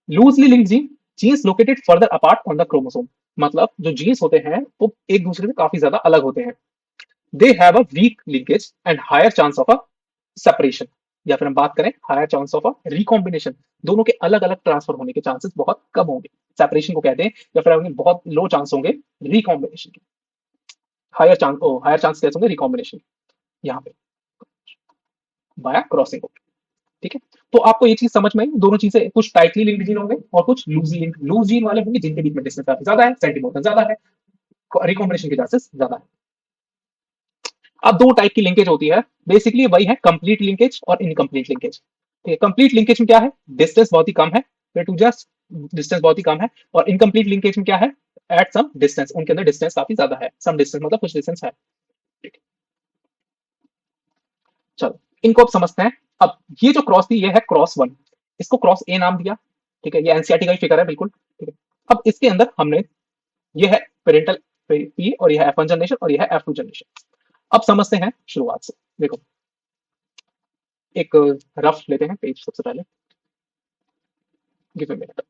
Loosely linked gene, genes located further apart on the chromosome, मतलब जो जीन्स होते हैं वो एक दूसरे से काफी ज्यादा अलग होते हैं। They have a weak linkage and higher chance of a separation, या फिर हम बात करें higher chance of a recombination, दोनों के अलग अलग ट्रांसफर होने के चांसेस बहुत कम होंगे, सेपरेशन को कहते हैं, या फिर हमें बहुत लो चांस होंगे रिकॉम्बिनेशन के। हायर चांस कैसे होंगे रिकॉम्बिनेशन, यहाँ पे बाया क्रॉसिंग। ठीक है, तो आपको ये चीज समझ में आई, दोनों चीजें, कुछ टाइटली लिंक्ड जीन होंगे और कुछ लूजली लिंक्ड, लूज जीन वाले होंगे जिनके बीच में डिस्टेंस काफी ज्यादा है, सेंटीमोटन ज्यादा है, रिकॉम्बिनेशन के चांसेस ज्यादा है। अब दो टाइप की लिंकेज होती है, बेसिकली वही है कंप्लीट लिंकेज और इनकम्प्लीट लिंकेज। ठीक है, कंप्लीट लिंकेज में क्या है, डिस्टेंस बहुत ही कम है, टू जस्ट डिस्टेंस बहुत ही कम है, और इनकम्प्लीट लिंकेज में क्या है, एट सम डिस्टेंस, उनके अंदर डिस्टेंस काफी ज्यादा है, सम डिस्टेंस मतलब कुछ डिस्टेंस है। ठीक है, चलो इनको अब समझते हैं। अब ये जो क्रॉस थी ये है क्रॉस वन, इसको क्रॉस ए नाम दिया। ठीक है, ये एनसीईआरटी का ही फिगर है बिल्कुल। ठीक है, अब इसके अंदर हमने, ये है पेरेंटल पी और ये है F1 जनरेशन और ये है F2 जनरेशन। अब समझते हैं शुरुआत से, देखो एक रफ लेते हैं पेज सबसे पहले, गिव अ मिनट।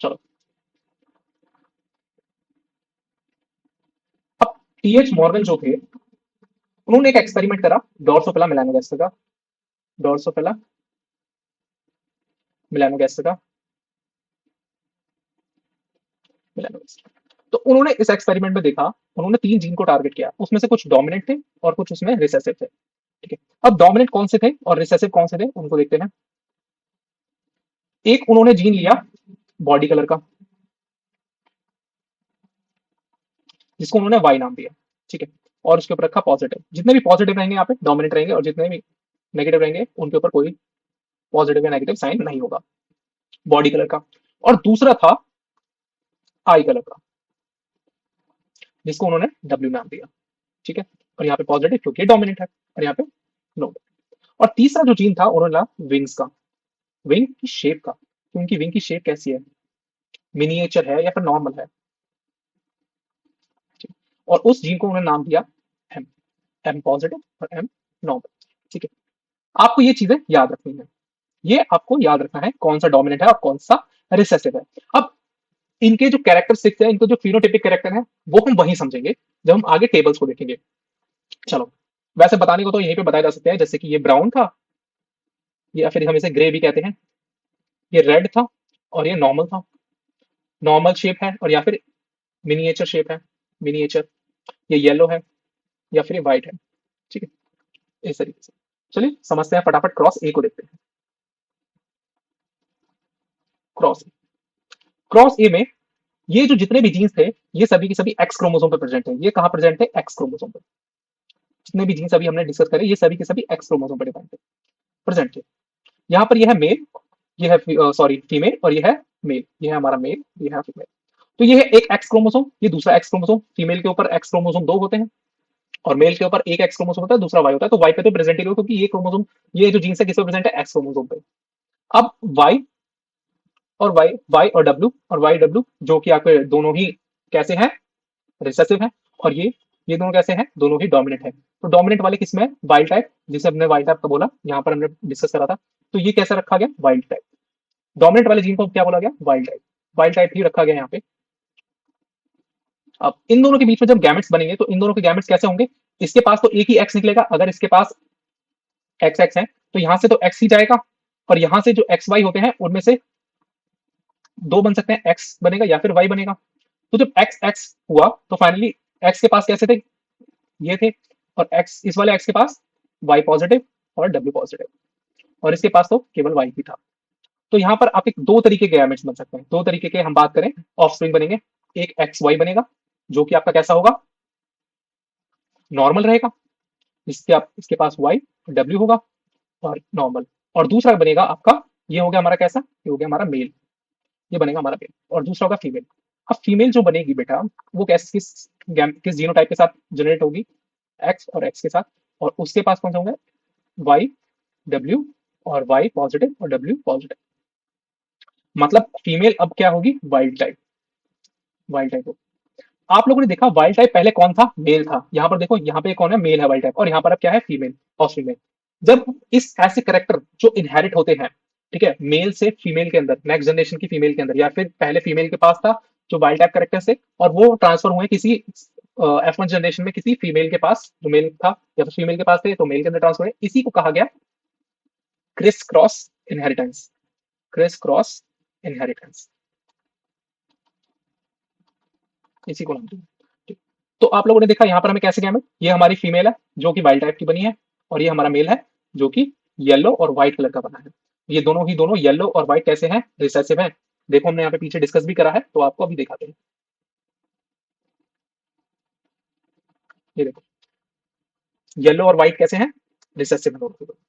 चलो, अब टीएच मॉर्गन जो थे, उन्होंने एक एक्सपेरिमेंट करा डॉर्सोफिला मेलानोगास्टर का, डॉर्सोफिला मेलानोगास्टर का, मेलानोगास्टर। तो उन्होंने इस एक्सपेरिमेंट में देखा, उन्होंने तीन जीन को टारगेट किया, उसमें से कुछ डोमिनेंट थे और कुछ उसमें रिसेसिव थे। ठीक है, अब डोमिनेंट कौन से थे और रिसेसिव कौन से थे उनको देखते हैं। एक उन्होंने जीन लिया बॉडी कलर का, जिसको उन्होंने वाई नाम दिया। ठीक है, और उसके ऊपर रखा पॉजिटिव, जितने भी पॉजिटिव रहेंगे यहाँ पे डोमिनेंट रहेंगे, और जितने भी नेगेटिव रहेंगे उनके ऊपर कोई पॉजिटिव या नेगेटिव साइन नहीं होगा, बॉडी कलर का। और दूसरा था आई कलर का, जिसको उन्होंने डब्ल्यू नाम दिया। ठीक है, और यहाँ पे पॉजिटिव क्योंकि डोमिनेंट है, और यहाँ पे नो। और तीसरा जो जीन था उन्होंने ला विंग्स का, विंग की शेप का, कि उनकी विंग की शेप कैसी है, मिनिएचर है या फिर नॉर्मल है। ठीक। और उस जीन को उन्होंने नाम दिया एम, एम पॉजिटिव और एम नॉर्मल। ठीक है, आपको ये चीजें याद रखनी है, ये आपको याद रखना है कौन सा डोमिनेंट है और कौन सा रिसेसिव है। अब इनके जो कैरेक्टरिस्टिक्स है, इनको जो फिनोटिपिक कैरेक्टर है, वो हम वही समझेंगे जब हम आगे टेबल्स को देखेंगे। चलो, वैसे बताने को तो यहीं पे बताया जा सकता है, जैसे कि ये ब्राउन था, या फिर हम इसे ग्रे भी कहते हैं, ये रेड था और ये नॉर्मल था, नॉर्मल शेप है, और या फिर मिनिएचर शेप है, मिनिएचर, ये येलो है या फिर ये व्हाइट है। ठीक है, इस तरीके से। चलिए समझते हैं फटाफट, क्रॉस ए को देखते हैं। क्रॉस, क्रॉस ए में ये जो जितने भी जीन्स थे, ये सभी की सभी एक्स क्रोमोसोम पे प्रेजेंट है। ये कहां प्रेजेंट है, एक्स क्रोमोसोम पे। जितने भी जीन्स अभी हमने डिस्कस करे, ये सभी के सभी एक्स क्रोमोसोम पे डिपेंड है, प्रेजेंट है। यहाँ पर ये है मेल, ये है सॉरी फीमेल, और ये है मेल, ये है हमारा मेल, ये है फीमेल। तो ये है एक एक्स क्रोमोसोम, ये दूसरा एक्स क्रोमोसोम। फीमेल के ऊपर एक्स क्रोमोसोम 2 होते हैं और मेल के ऊपर एक एक्स क्रोमोसोम होता है, दूसरा वाई होता है। तो वाई पे तो प्रेजेंट ही नहीं होगा, क्योंकि ये क्रोमोसोम, ये जो जीन्स है किस पे प्रेजेंट है, एक्स क्रोमोसोम पे। अब वाई और वाई, वाई और डब्ल्यू, और वाई डब्ल्यू जो कि आपके दोनों ही कैसे हैं, रिसेसिव है। और ये दोनों कैसे हैं, दोनों ही डोमिनेंट है। तो डोमिनेंट वाले किसमें है, वाइल्ड टाइप, जिसे हमने वाइल्ड टाइप का बोला, यहाँ पर हमने डिस्कस करा था। तो ये कैसे रखा गया, वाइल्ड टाइप। डोमिनेंट वाले जीन को क्या बोला गया, वाइल्ड टाइप। वाइल्ड टाइप ही रखा गया यहाँ पे। अब इन दोनों के बीच में जब गैमेट्स बनेंगे तो इन दोनों के गैमेट्स कैसे होंगे, इसके पास तो एक ही एक्स निकलेगा, अगर इसके पास एक्स एक्स है तो यहां से तो एक्स ही जाएगा, और यहां से जो एक्स वाई होते हैं उनमें से दो बन सकते हैं, एक्स बनेगा या फिर वाई बनेगा। तो जब एक्स एक्स हुआ तो फाइनली एक्स के पास कैसे थे, ये थे, और एक्स, इस वाले एक्स के पास वाई पॉजिटिव और डब्ल्यू पॉजिटिव, और इसके पास तो केवल वाई ही था। तो यहाँ पर आप एक दो तरीके के गैमेट्स बन सकते हैं, दो तरीके के हम बात करें ऑफस्प्रिंग बनेंगे। एक एक्स वाई बनेगा, जो कि आपका कैसा होगा, नॉर्मल रहेगा, इसके पास वाई डब्ल्यू होगा और नॉर्मल। और दूसरा बनेगा आपका, ये हो गया हमारा कैसा, ये हो गया हमारा मेल, ये बनेगा हमारा मेल, और दूसरा होगा फीमेल। अब फीमेल जो बनेगी बेटा, वो किस जीनोटाइप के साथ जनरेट होगी, एक्स और एक्स के साथ, और उसके पास कौन सा होंगे, वाई डब्ल्यू, और वाई पॉजिटिव और डब्ल्यू पॉजिटिव। मतलब फीमेल अब क्या होगी, वाइल्ड टाइप, वाइल्ड टाइप होगी। आप लोगों ने देखा वाइल्ड टाइप पहले कौन था, मेल था। यहाँ पर देखो, यहाँ पे कौन है, मेल है वाइल्ड टाइप, और यहाँ पर अब क्या है, फीमेल और फीमेल। जब इस ऐसे करेक्टर जो इनहेरिट होते हैं, ठीक है, मेल से फीमेल के अंदर, नेक्स्ट जनरेशन की फीमेल के अंदर, या फिर पहले फीमेल के पास था जो वाइल्ड टाइप करेक्टर से, और वो ट्रांसफर हुए किसी F1 जनरेशन में किसी फीमेल के पास, जो मेल था, या फिर फीमेल के पास थे तो मेल के अंदर ट्रांसफर हुए, इसी को कहा गया criss cross inheritance. Criss cross inheritance, इसी को नाम दिया। ठीक। तो आप लोगों ने देखा यहाँ पर हमें कैसे गया, ये हमारी फीमेल है जो कि वाइल्ड टाइप की बनी है, और ये हमारा मेल है जो कि येलो और व्हाइट कलर का बना है। ये दोनों ही दोनों येलो और व्हाइट कैसे हैं, रिसेसिव हैं। देखो हमने यहाँ पे पीछे डिस्कस भी करा है, तो आपको अभी दिखाते हैं। ये देखो, येलो और व्हाइट कैसे हैं, रिसेसिव हैं दोनों के दोनों।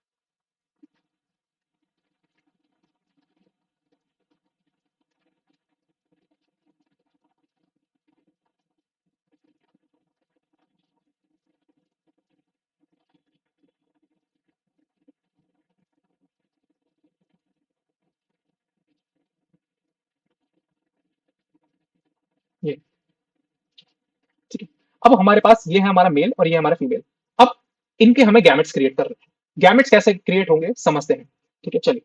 ये ठीक है। अब हमारे पास ये है हमारा मेल और ये है हमारा फीमेल। अब इनके हमें गैमेट्स क्रिएट करने हैं। गैमेट्स कैसे क्रिएट होंगे समझते हैं, ठीक है, चलिए।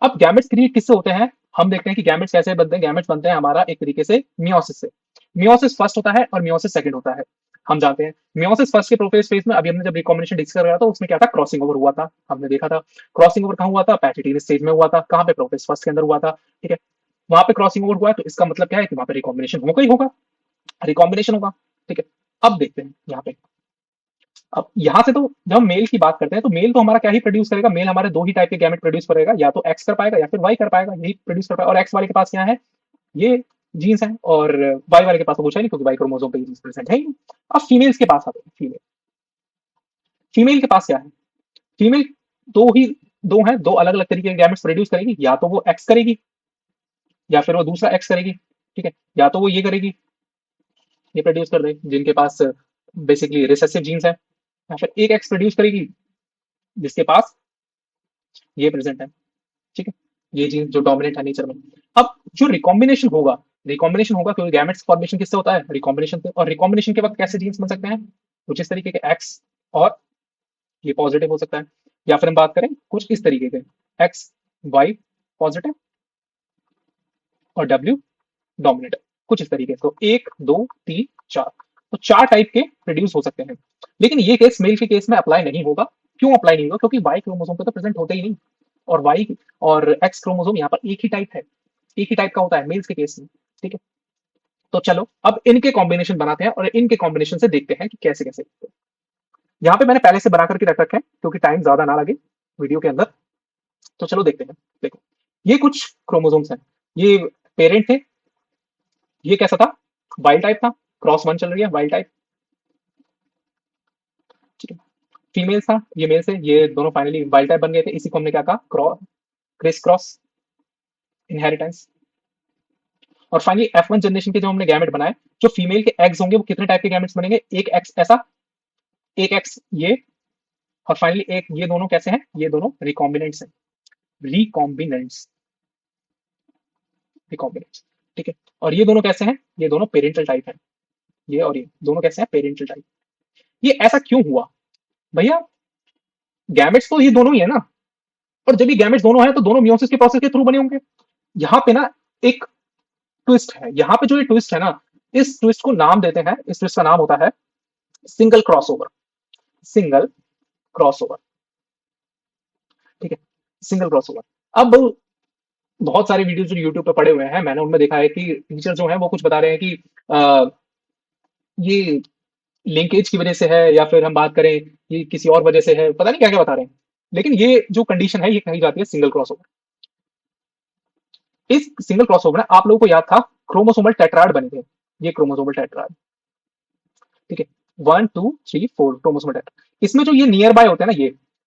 अब गैमेट्स क्रिएट किससे होते हैं, हम देखते हैं कि गैमेट्स कैसे बनते हैं। गैमेट्स बनते हैं हमारा एक तरीके से मियोसिस से। मियोसिस फर्स्ट होता है और मियोसिस सेकंड होता है, हम जानते हैं। मियोसिस फर्स्ट के प्रोफेज फेज में, अभी हमने जब रिकॉम्बिनेशन डिस्कस करा था, उसमें क्या था, क्रॉसिंग ओवर हुआ था, हमने देखा था। क्रॉसिंग ओवर कहाँ हुआ था, पैचिटीन स्टेज में हुआ था, कहाँ पे, प्रोफेज फर्स्ट के अंदर हुआ था, ठीक है। वहां पे क्रॉसिंग ओवर हुआ है, तो इसका मतलब क्या है कि वहां पे रिकॉम्बिनेशन होगा ही होगा, रिकॉम्बिनेशन होगा, ठीक है। अब देखते हैं यहाँ पे। अब यहाँ से तो जब हम मेल की बात करते हैं, तो मेल तो हमारा क्या ही प्रोड्यूस करेगा, मेल हमारे दो ही टाइप के गैमेट प्रोड्यूस करेगा, या तो एक्स कर पाएगा या फिर वाई कर पाएगा, यही प्रोड्यूस कर पाएगा। और एक्स वाले के पास क्या है, ये जीन्स है, और वाई वाले के पास तो कुछ है नहीं, क्योंकि वाई क्रोमोसोम पे ये जीन्स प्रेजेंट है ही नहीं। अब फीमेल्स के पास आते हैं, फीमेल, फीमेल के पास क्या है, फीमेल दो ही, दो है, दो अलग अलग तरीके के गैमेट्स प्रोड्यूस करेगी, या तो वो एक्स करेगी या फिर वो दूसरा एक्स करेगी, ठीक है, या तो वो ये करेगी, ये प्रोड्यूस कर दे जिनके पास बेसिकली रिसेसिव जीन्स है, या फिर एक एक्स प्रोड्यूस करेगी जिसके पास ये प्रेजेंट है, ठीक है, ये जीन जो डोमिनेंट है नेचर में। अब जो रिकॉम्बिनेशन होगा, रिकॉम्बिनेशन होगा क्योंकि गैमेट्स फॉर्मेशन किससे होता है, रिकॉम्बिनेशन से। और रिकॉम्बिनेशन के वक्त कैसे जीन्स बन सकते हैं, कुछ इस तरीके के एक्स, और ये पॉजिटिव हो सकता है, या फिर हम बात करें कुछ इस तरीके के एक्स वाई पॉजिटिव और डब्ल्यू डोमिनेट, कुछ इस तरीके से। तो एक दो तीन चार, तो चार टाइप के प्रोड्यूस हो सकते हैं। लेकिन ये केस मेल के केस में अप्लाई नहीं होगा। क्यों अप्लाई नहीं होगा, क्योंकि वाई क्रोमोसोम पे तो प्रेजेंट होते ही नहीं, और वाई और एक्स क्रोमोसोम यहाँ पर एक ही टाइप है, एक ही टाइप का होता है मेल्स के केस में, ठीक है। तो चलो अब इनके कॉम्बिनेशन बनाते हैं और इनके कॉम्बिनेशन से देखते हैं कि कैसे कैसे। यहाँ पे मैंने पहले से बना करके रख रखे हैं क्योंकि टाइम ज्यादा ना लगे वीडियो के अंदर। तो चलो देखते हैं। देखो, ये कुछ क्रोमोसोम्स हैं, ये पेरेंट थे, ये कैसा था, वाइल्ड टाइप था, क्रॉस वन चल रही है, वाइल्ड टाइप, ठीक है। फीमेल था, ये मेल से, ये दोनों फाइनली वाइल्ड टाइप बन गए थे, इसी को हमने क्या कहा, क्रिस क्रॉस इनहेरिटेंस, और फाइनली F1 जनरेशन के जो हमने गैमेट बनाए, जो फीमेल के एग्स होंगे वो कितने टाइप के गैमेट्स बनेंगे, एक एक्स ऐसा, एक एक्स ये, और फाइनली एक ये, दोनों कैसे हैं, ये दोनों रिकॉम्बिनेंट्स हैं, रिकॉम्बिनेंट्स, रिकॉम्बिनेंट्स, ठीक है। और ये दोनों कैसे हैं, ये दोनों पेरेंटल टाइप हैं, ये और ये दोनों कैसे हैं, पेरेंटल टाइप। ये ऐसा क्यों हुआ भैया, गैमेट्स तो ये दोनों ही है ना, और जब ये गैमेट्स दोनों है तो दोनों मियोसिस के प्रोसेस के थ्रू बने होंगे। यहाँ पे ना एक ट्विस्ट है, यहाँ पे जो ये ट्विस्ट है ना, इस ट्विस्ट को नाम देते हैं, इस ट्विस्ट का नाम होता है सिंगल क्रॉसओवर, सिंगल क्रॉसओवर, ठीक है, सिंगल क्रॉसओवर। अब बहुत सारे वीडियोस जो यूट्यूब पे पड़े हुए हैं, मैंने उनमें देखा है कि टीचर जो है वो कुछ बता रहे हैं कि ये लिंकेज की वजह से है, या फिर हम बात करें ये किसी और वजह से है, पता नहीं क्या क्या बता रहे हैं, लेकिन ये जो कंडीशन है ये कही जाती है सिंगल क्रॉसओवर। इस सिंगल क्रॉसओवर में आप लोगों को याद था क्रोमोसोमल टेट्राड बने थे, ये क्रोमोसोमल टेट्राड, ठीक है, 1 2 3 4 क्रोमोसोमल टेट्राड। इसमें जो ये नियर बाय होते हैं ना,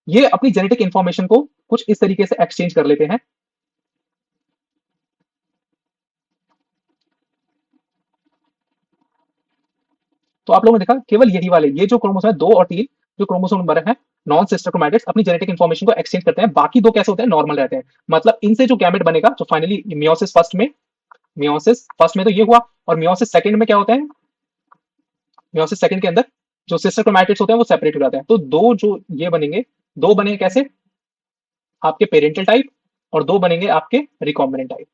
ये अपनी जेनेटिक इंफॉर्मेशन को कुछ इस तरीके से एक्सचेंज कर लेते हैं। तो आप लोगों ने देखा केवल यही वाले, ये जो क्रोमोसोम है 2 और 3, जो क्रोमोसोम नंबर है नॉन सिस्टर क्रोमैटिड्स अपनी जेनेटिक इंफॉर्मेशन को एक्सचेंज करते हैं, बाकी दो कैसे होते हैं, नॉर्मल रहते हैं। मतलब इनसे जो गैमेट बनेगा, जो फाइनली मियोसिस फर्स्ट में, मियोसिस फर्स्ट में तो ये हुआ, और मियोसिस सेकंड में क्या होता है, मियोसिस सेकंड के अंदर जो सिस्टर क्रोमैटिड्स होते हैं वो सेपरेट हो जाते हैं। तो दो जो ये बनेंगे, दो बनेंगे कैसे, आपके पेरेंटल टाइप, और दो बनेंगे आपके रिकॉम्बिनेंट टाइप,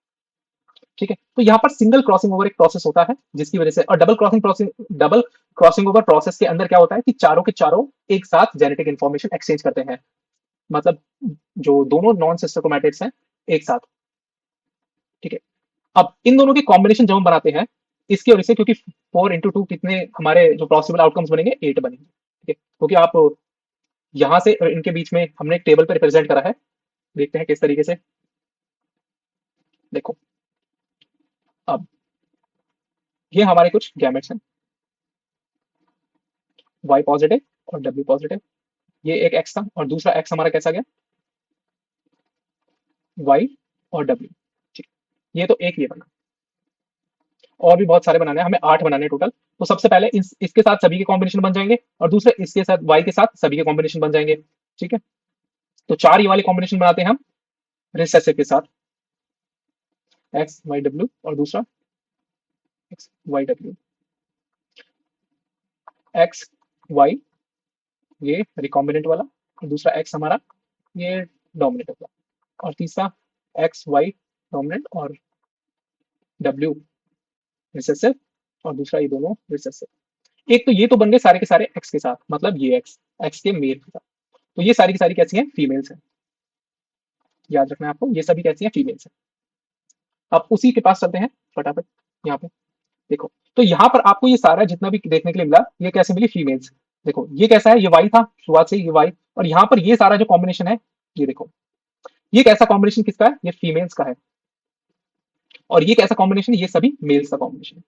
ठीक है। तो यहाँ पर सिंगल क्रॉसिंग ओवर एक प्रोसेस होता है जिसकी वजह से, और डबल क्रॉसिंग ओवर प्रोसेस के अंदर क्या होता है कि चारों के चारों एक साथ जेनेटिक इंफॉर्मेशन एक्सचेंज करते हैं, मतलब जो दोनों नॉन सिस्टर क्रोमैटिड्स हैं एक साथ, ठीक है। अब इन दोनों के कॉम्बिनेशन जब हम बनाते हैं इसकी वजह से, क्योंकि 4 into 2 कितने हमारे जो पॉसिबल आउटकम्स बनेंगे, 8 बनेंगे, ठीक है। क्योंकि आप यहां से इनके बीच में हमने एक टेबल पर रिप्रेजेंट करा है, देखते हैं किस तरीके से, देखो। अब ये हमारे कुछ गैमेट्स हैं, वाई पॉजिटिव और डब्ल्यू पॉजिटिव, ये एक एक्स था, और दूसरा एक्स हमारा कैसा गया, वाई और डब्ल्यू, ठीक। ये तो एक ये बना, और भी बहुत सारे बनाने हैं, हमें 8 बनाने हैं टोटल। तो सबसे पहले इसके साथ सभी के कॉम्बिनेशन बन जाएंगे, और दूसरे इसके साथ वाई के साथ सभी के कॉम्बिनेशन बन जाएंगे, ठीक है। तो 4 ये वाले कॉम्बिनेशन बनाते हैं हम रिसेसिव के साथ, एक्स वाई डब्ल्यू, और दूसरा X Y W, X Y ये रिकॉम्बिनेंट वाला, और दूसरा एक्स हमारा ये डोमिनेंट वाला, और तीसरा एक्स वाई डोमिनेंट और डब्ल्यू रिसेसिव, और दूसरा ये दोनों रिसेसिव। एक तो ये तो बन गए सारे के सारे एक्स के साथ, मतलब ये एक्स, एक्स के मेल के साथ। तो ये सारी की सारी कैसी हैं, फीमेल्स हैं, याद रखना है आपको, ये सभी कैसी हैं, फीमेल्स हैं। अब उसी के पास चलते हैं फटाफट, यहाँ पे देखो। तो यहाँ पर आपको ये सारा जितना भी देखने के लिए मिला, ये कैसे मिली, फीमेल्स। देखो ये कैसा है, ये वाई था शुरुआत से, ये वाई, और यहाँ पर ये सारा जो कॉम्बिनेशन है, ये देखो, ये कैसा कॉम्बिनेशन किसका है, ये फीमेल्स का है, और ये कैसा कॉम्बिनेशन, ये सभी मेल्स का कॉम्बिनेशन है।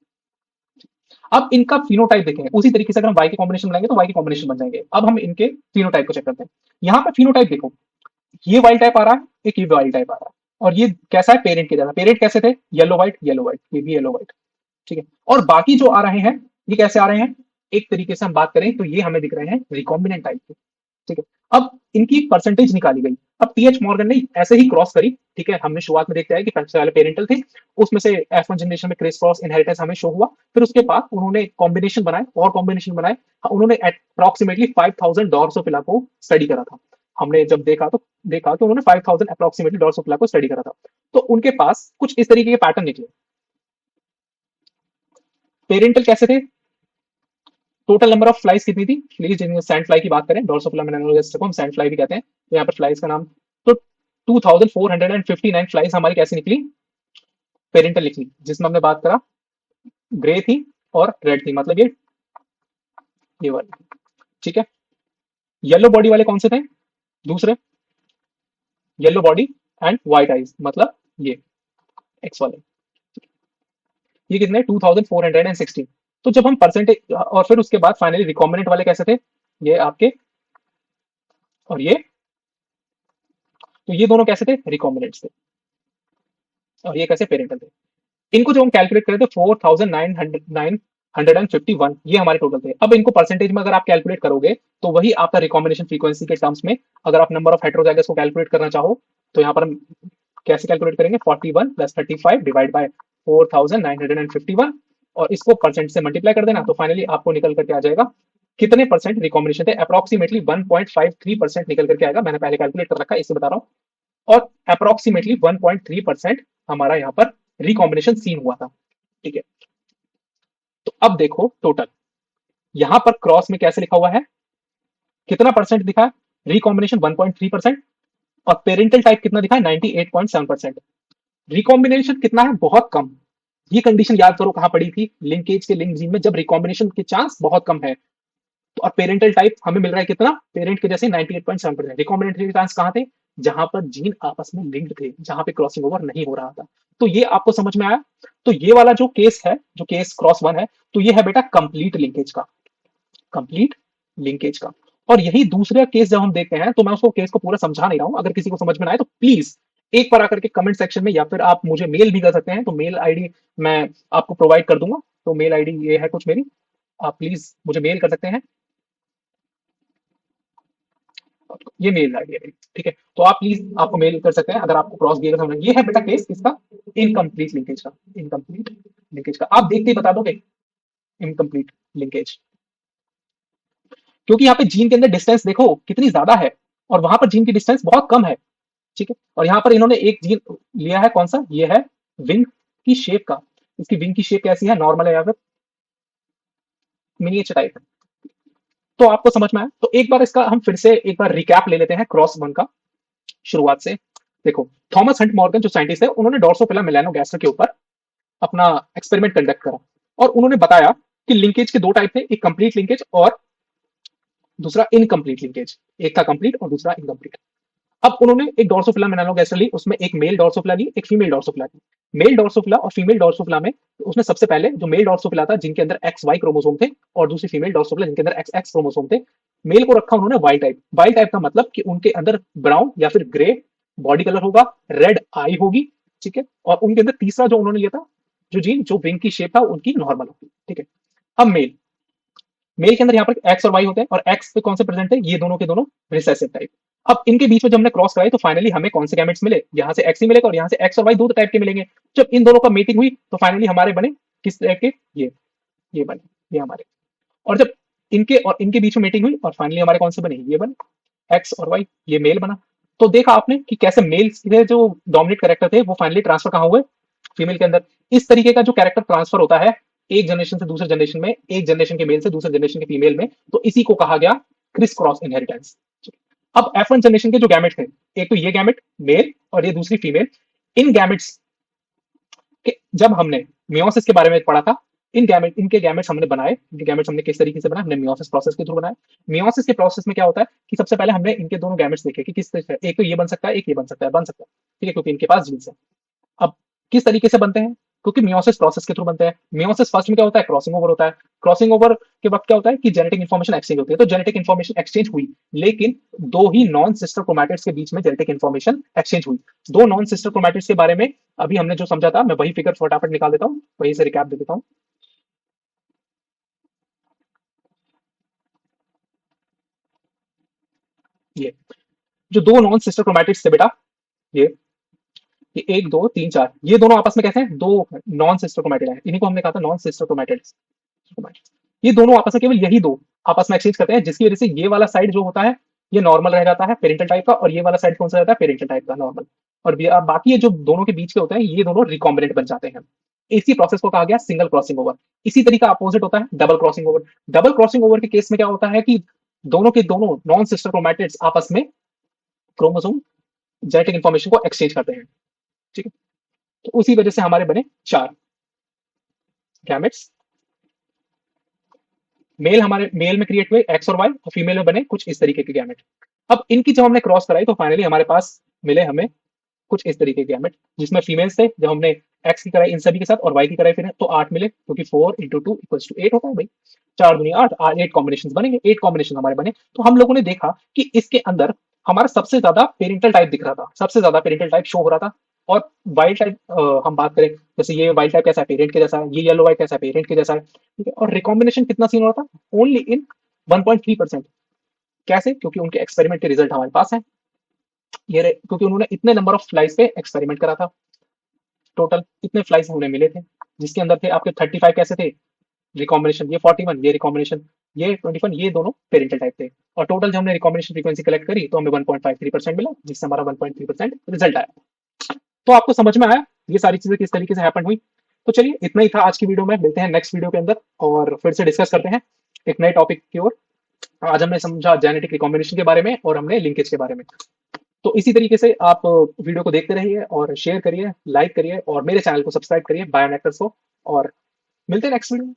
अब इनका फिनोटाइप देखेंगे, उसी तरीके से अगर हम वाई के कॉम्बिनेशन बनाएंगे तो वाई के कॉम्बिनेशन बन जाएंगे। अब हम इनके फिनोटाइप को चेक करते हैं। यहाँ पे फिनोटाइप देखो, ये वाइल्ड टाइप आ रहा है, एक ये वाइल्ड टाइप आ रहा है, और ये कैसा है, पेरेंट के जैसा। पेरेंट कैसे थे, येलो व्हाइट येलो व्हाइट, ये भी येलो व्हाइट, ठीक है। और बाकी जो आ रहे हैं ये कैसे आ रहे हैं, एक तरीके से हम बात करें तो ये हमें दिख रहे हैं रिकॉम्बिनेंट टाइप के, ठीक है। अब इनकी परसेंटेज निकाली गई, अब टीएच मॉर्गन ने ऐसे ही क्रॉस करी, ठीक है। हमने शुरुआत में देखते हैं कि सबसे पहले पेरेंटल थे, उसमें से F1 जनरेशन में क्रिस क्रॉस इनहेरिटेंस हमें शो हुआ, फिर उसके बाद उन्होंने कॉम्बिनेशन बनाए, और कॉम्बिनेशन बनाए, उन्होंने अप्रोक्सीमेटली 5000 डॉर्सोफिला को स्टडी करा था। हमने जब देखा कि उन्होंने 5000 अप्रोक्सीमेटली डॉर्सोफिला को स्टडी करा था। तो उनके पास कुछ इस तरीके के पैटर्न निकले। पेरेंटल कैसे थे, टोटल नंबर ऑफ फ्लाइज कितनी थी, प्लीज सैंड फ्लाई की बात करें, डोर्सोफिला मेनानोगास्ट्रा को हम सैंड फ्लाई भी कहते हैं, तो यहाँ पर फ्लाइज का नाम, तो 2459 फ्लाइज हमारी कैसी निकली, पेरेंटल निकली, जिसमें हमने बात करा ग्रे थी और रेड थी, मतलब ये वाली, ठीक है। येलो बॉडी वाले कौन से थे, दूसरे, yellow body and white eyes, मतलब ये एक्स वाले, ये कितने 2416। तो जब हम परसेंटेज, और फिर उसके बाद फाइनली रिकॉम्बिनेंट वाले कैसे थे, ये आपके, और ये, तो ये दोनों कैसे थे, रिकॉम्बिनेंट्स थे, और ये कैसे पेरेंटल थे। इनको जो हम कैलकुलेट करे थे 4951, ये हमारे टोटल थे। अब इनको परसेंटेज में अगर आप कैलकुलेट करोगे तो वही आपका रिकॉम्बिनेशन फ्रीक्वेंसी के टर्म्स में, अगर आप नंबर ऑफ हेटेरोजाइगस को कैलकुलेट करना चाहो तो यहाँ पर हम कैसे कैलकुलेट करेंगे, 41 प्लस 35 डिवाइड बाय 4951, और इसको परसेंट से मल्टीप्लाई कर देना, तो फाइनली आपको निकल करके आ जाएगा कितने परसेंट रिकॉम्बिनेशन थे। अप्रोक्सीमेटली 1.53% निकल करके आएगा, मैंने पहले कैलकुलेट कर रखा है, इससे बता रहा हूँ। और अप्रोक्सीमेटली 1.3% हमारा यहाँ पर रिकॉम्बिनेशन सीन हुआ था। ठीक है, तो अब देखो टोटल यहां पर क्रॉस में कैसे लिखा हुआ है, कितना परसेंट दिखा है, रिकॉम्बिनेशन 1.3%, और पेरेंटल टाइप कितना दिखा है, 98.7%। रिकॉम्बिनेशन कितना है, बहुत कम। ये कंडीशन याद करो कहां पड़ी थी, लिंकेज के लिंक जीन में, जब रिकॉम्बिनेशन के चांस बहुत कम है। तो और पेरेंटल टाइप हमें मिल रहा है कितना, पेरेंट के जैसे 98.7%। रिकॉम्बिनेटरी के चांस कहां थे, जहां पर जीन आपस में लिंक्ड थे, जहां पे क्रॉसिंग ओवर नहीं हो रहा था। तो ये आपको समझ में आया। तो ये वाला जो केस है, जो केस क्रॉस वन है, तो ये है बेटा कंप्लीट लिंकेज का, कंप्लीट लिंकेज का। और यही दूसरा केस जब हम देखते हैं, तो मैं उसको केस को पूरा समझा नहीं रहा हूं, अगर किसी को समझ में ना आए तो प्लीज एक बार आकर के कमेंट सेक्शन में, या फिर आप मुझे मेल भी कर सकते हैं, तो मेल आईडी मैं आपको प्रोवाइड कर दूंगा। तो मेल आईडी ये है कुछ मेरी, आप प्लीज मुझे मेल कर सकते हैं, ये मेल आईडी है मेरी। ठीक है, तो आप प्लीज आपको मेल कर सकते हैं अगर आपको क्रॉस दिएगा समझ। ये है बेटा केस इसका, इनकम्प्लीट लिंकेज का, इनकम्प्लीट लिंकेज का। आप देखते ही बता दोगे इनकम्प्लीट लिंकेज, क्योंकि यहाँ पे जीन के अंदर डिस्टेंस देखो कितनी ज्यादा है, और वहां पर जीन की डिस्टेंस बहुत कम है। ठीक है, और यहाँ पर इन्होंने एक जीन लिया है, कौन सा, ये है विंग की शेप का। इसकी विंग की शेप कैसी है, नॉर्मल है या फिर मिनिएचर टाइप है। तो आपको समझ में आया। तो एक बार इसका हम फिर से एक बार रिकैप ले लेते हैं क्रॉस वन का, शुरुआत से। देखो, थॉमस हंट मॉर्गन जो साइंटिस्ट है, उन्होंने डोर्सोफिला मेलानोगैस्टर के ऊपर अपना एक्सपेरिमेंट कंडक्ट करा, और उन्होंने बताया कि लिंकेज के दो टाइप थे, एक कंप्लीट लिंकेज और दूसरा इनकम्प्लीट लिंकेज। एक था कंप्लीट और दूसरा इनकम्प्लीट। अब उन्होंने एक डोर्सोफिला मेलानोगैस्टर ली, उसमें एक मेल डोर्सोफिला ली, एक फीमेल डोर्सोफिला ली। मेल डोर्सोफिला और फीमेल डोर्सोफिला में, उसमें सबसे पहले जो मेल डोर्सोफिला था जिनके अंदर एक्स वाई क्रोमोसोम थे, और दूसरी फीमेल डोर्सोफिला जिनके अंदर एक्स एक्स क्रोमोसोम थे। मेल को रखा उन्होंने वाइल्ड टाइप। वाइल्ड टाइप का मतलब कि उनके अंदर ब्राउन या फिर ग्रे बॉडी कलर होगा, रेड आई होगी। ठीक है, और उनके अंदर तीसरा जो उन्होंने लिया था, जो जीन जो विंग की शेप था उनकी नॉर्मल होगी। ठीक है, अब मेल, मेल के अंदर यहाँ पर एक्स और वाई होते हैं, और एक्स पे कौन से प्रेजेंट है, ये दोनों के दोनों रिसेसिव टाइप। अब इनके बीच में जब हमने क्रॉस कराई तो फाइनली हमें कौन से गैमेट्स मिले, यहाँ से एक्स ही मिलेगा और यहाँ से एक्स और वाई दो टाइप के मिलेंगे। जब इन दोनों का मीटिंग हुई तो फाइनली हमारे बने किस टाइप के, ये बने, ये हमारे। और जब इनके और इनके बीच में मीटिंग हुई और फाइनली हमारे कौन से बने, ये बने एक्स और वाई, ये मेल बना। तो देखा आपने कि कैसे मेल के जो डोमिनेट कैरेक्टर थे वो फाइनली ट्रांसफर कहाँ हुए, फीमेल के अंदर। इस तरीके का जो कैरेक्टर ट्रांसफर होता है एक जनरेशन से दूसरे जनरेशन में, एक जनरेशन के मेल से दूसरे जनरेशन के फीमेल में, तो इसी को कहा गया क्रिस क्रॉस इनहेरिटेंस। अब F1 जनरेशन के जो गैमेट थे, एक तो ये गैमेट मेल और ये दूसरी फीमेल, इन गैमेट्स के जब हमने मियोसिस के बारे में पढ़ा था, इनके गैमेट्स हमने बनाए। इनके गैमेट्स हमने किस तरीके से बनाए, हमने मियोसिस प्रोसेस के थ्रू बनाए। मियोसिस के प्रोसेस में क्या होता है कि सबसे पहले हमने इनके दोनों गैमेट्स देखे कि किस तरीके से, एक तो ये बन सकता है, एक ये बन सकता है, बन सकता है। ठीक है, क्योंकि इनके पास जीन्स है। अब किस तरीके से बनते हैं, क्योंकि मियोसिस प्रोसेस के थ्रू बनते हैं। मियोसिस फर्स्ट में क्या होता है, क्रॉसिंग ओवर होता है। क्रॉसिंग ओवर के वक्त क्या होता है कि जेनेटिक इन्फॉर्मेशन एक्सचेंज होती है। तो जेनेटिक इन्फॉर्मेशन एक्सचेंज हुई, लेकिन दो ही नॉन सिस्टर क्रोमैटिड्स के बीच में जेनेटिक इन्फॉर्मेशन एक्सचेंज हुई। दो नॉन सिस्टर क्रोमैटिड्स के बारे में अभी हमने जो समझा था, मैं वही फिगर फटाफट निकाल देता हूँ, वहीं से रिकैप दे देता हूँ। ये जो दो नॉन सिस्टर क्रोमैटिड्स थे बेटा, ये ये एक दो तीन चार, ये दोनों आपस में कैसे हैं, दो नॉन सिस्टर क्रोमैटिड है। इन्हीं को हमने कहा था नॉन सिस्टर क्रोमैटिड्स। ये दोनों आपस में केवल यही दो आपस में एक्सचेंज करते हैं, जिसकी वजह से ये वाला साइड जो होता है ये नॉर्मल रह जाता है पेरेंटल टाइप का, और ये वाला साइड कौन सा रहता है, पेरेंटल टाइप का नॉर्मल। और बाकी ये जो दोनों के बीच के होते हैं ये दोनों रिकॉम्बिनेंट बन जाते हैं। इसी प्रोसेस को कहा गया सिंगल क्रॉसिंग ओवर। इसी तरीका अपोजिट होता है double crossing over. Double crossing over के केस में क्या होता है कि दोनों के दोनों नॉन सिस्टर क्रोमैटिड्स आपस में क्रोमोसोम जेनेटिक इंफॉर्मेशन को एक्सचेंज करते हैं। ठीक है, तो उसी वजह से हमारे बने चार गैमेट्स। मेल हमारे मेल में क्रिएट हुए एक्स और वाई, और फीमेल में बने कुछ इस तरीके के गैमेट। अब इनकी जब हमने क्रॉस कराई तो फाइनली हमारे पास मिले हमें कुछ इस तरीके के गैमेट, जिसमें फीमेल्स थे। जब हमने एक्स की कराई इन सभी के साथ और वाई की कराई फिर तो 8 मिले, क्योंकि 4 × 2 = 8 होता है भाई। 4 × 2 = 8, 8 कॉम्बिनेशन बनेंगे, 8 कॉम्बिनेशन हमारे बने। तो हम लोगों ने देखा कि इसके अंदर हमारा सबसे ज्यादा पेरेंटल टाइप दिख रहा था, सबसे ज्यादा पेरेंटल टाइप शो हो रहा था। और वाइल्ड टाइप हम बात करें, जैसे ये वाइल्ड टाइप कैसा है, पेरेंट के जैसा है, ये येलो वाइट कैसा है, पेरेंट के जैसा है, ठीक है। और रिकॉम्बिनेशन कितना सीन हो रहा था, ओनली इन 1.3%। कैसे, क्योंकि उनके एक्सपेरिमेंट के रिजल्ट हमारे पास है, क्योंकि उन्होंने इतने नंबर ऑफ फ्लाइज पे एक्सपेरिमेंट करा था। टोटल इतने फ्लाइज उन्हें मिले थे, जिसके अंदर थे आपके 35 कैसे थे रिकॉम्बिनेशन, ये 41 ये रिकॉम्बिनेशन, ये 21 ये दोनों पेरेंटल टाइप थे। और टोटल जब हमने रिकॉम्बिनेशन फ्रीक्वेंसी कलेक्ट करी तो हमें 1.53% मिला, जिससे हमारा 1.3% रिजल्ट आया। तो आपको समझ में आया ये सारी चीजें किस तरीके से हैपन हुई। तो चलिए इतना ही था आज की वीडियो में, मिलते हैं नेक्स्ट वीडियो के अंदर और फिर से डिस्कस करते हैं एक नए टॉपिक की ओर। आज हमने समझा जेनेटिक रिकॉम्बिनेशन के बारे में और हमने लिंकेज के बारे में। तो इसी तरीके से आप वीडियो को देखते रहिए और शेयर करिए, लाइक करिए और मेरे चैनल को सब्सक्राइब करिए बायोनेक्टर्स को। और मिलते हैं नेक्स्ट वीडियो में।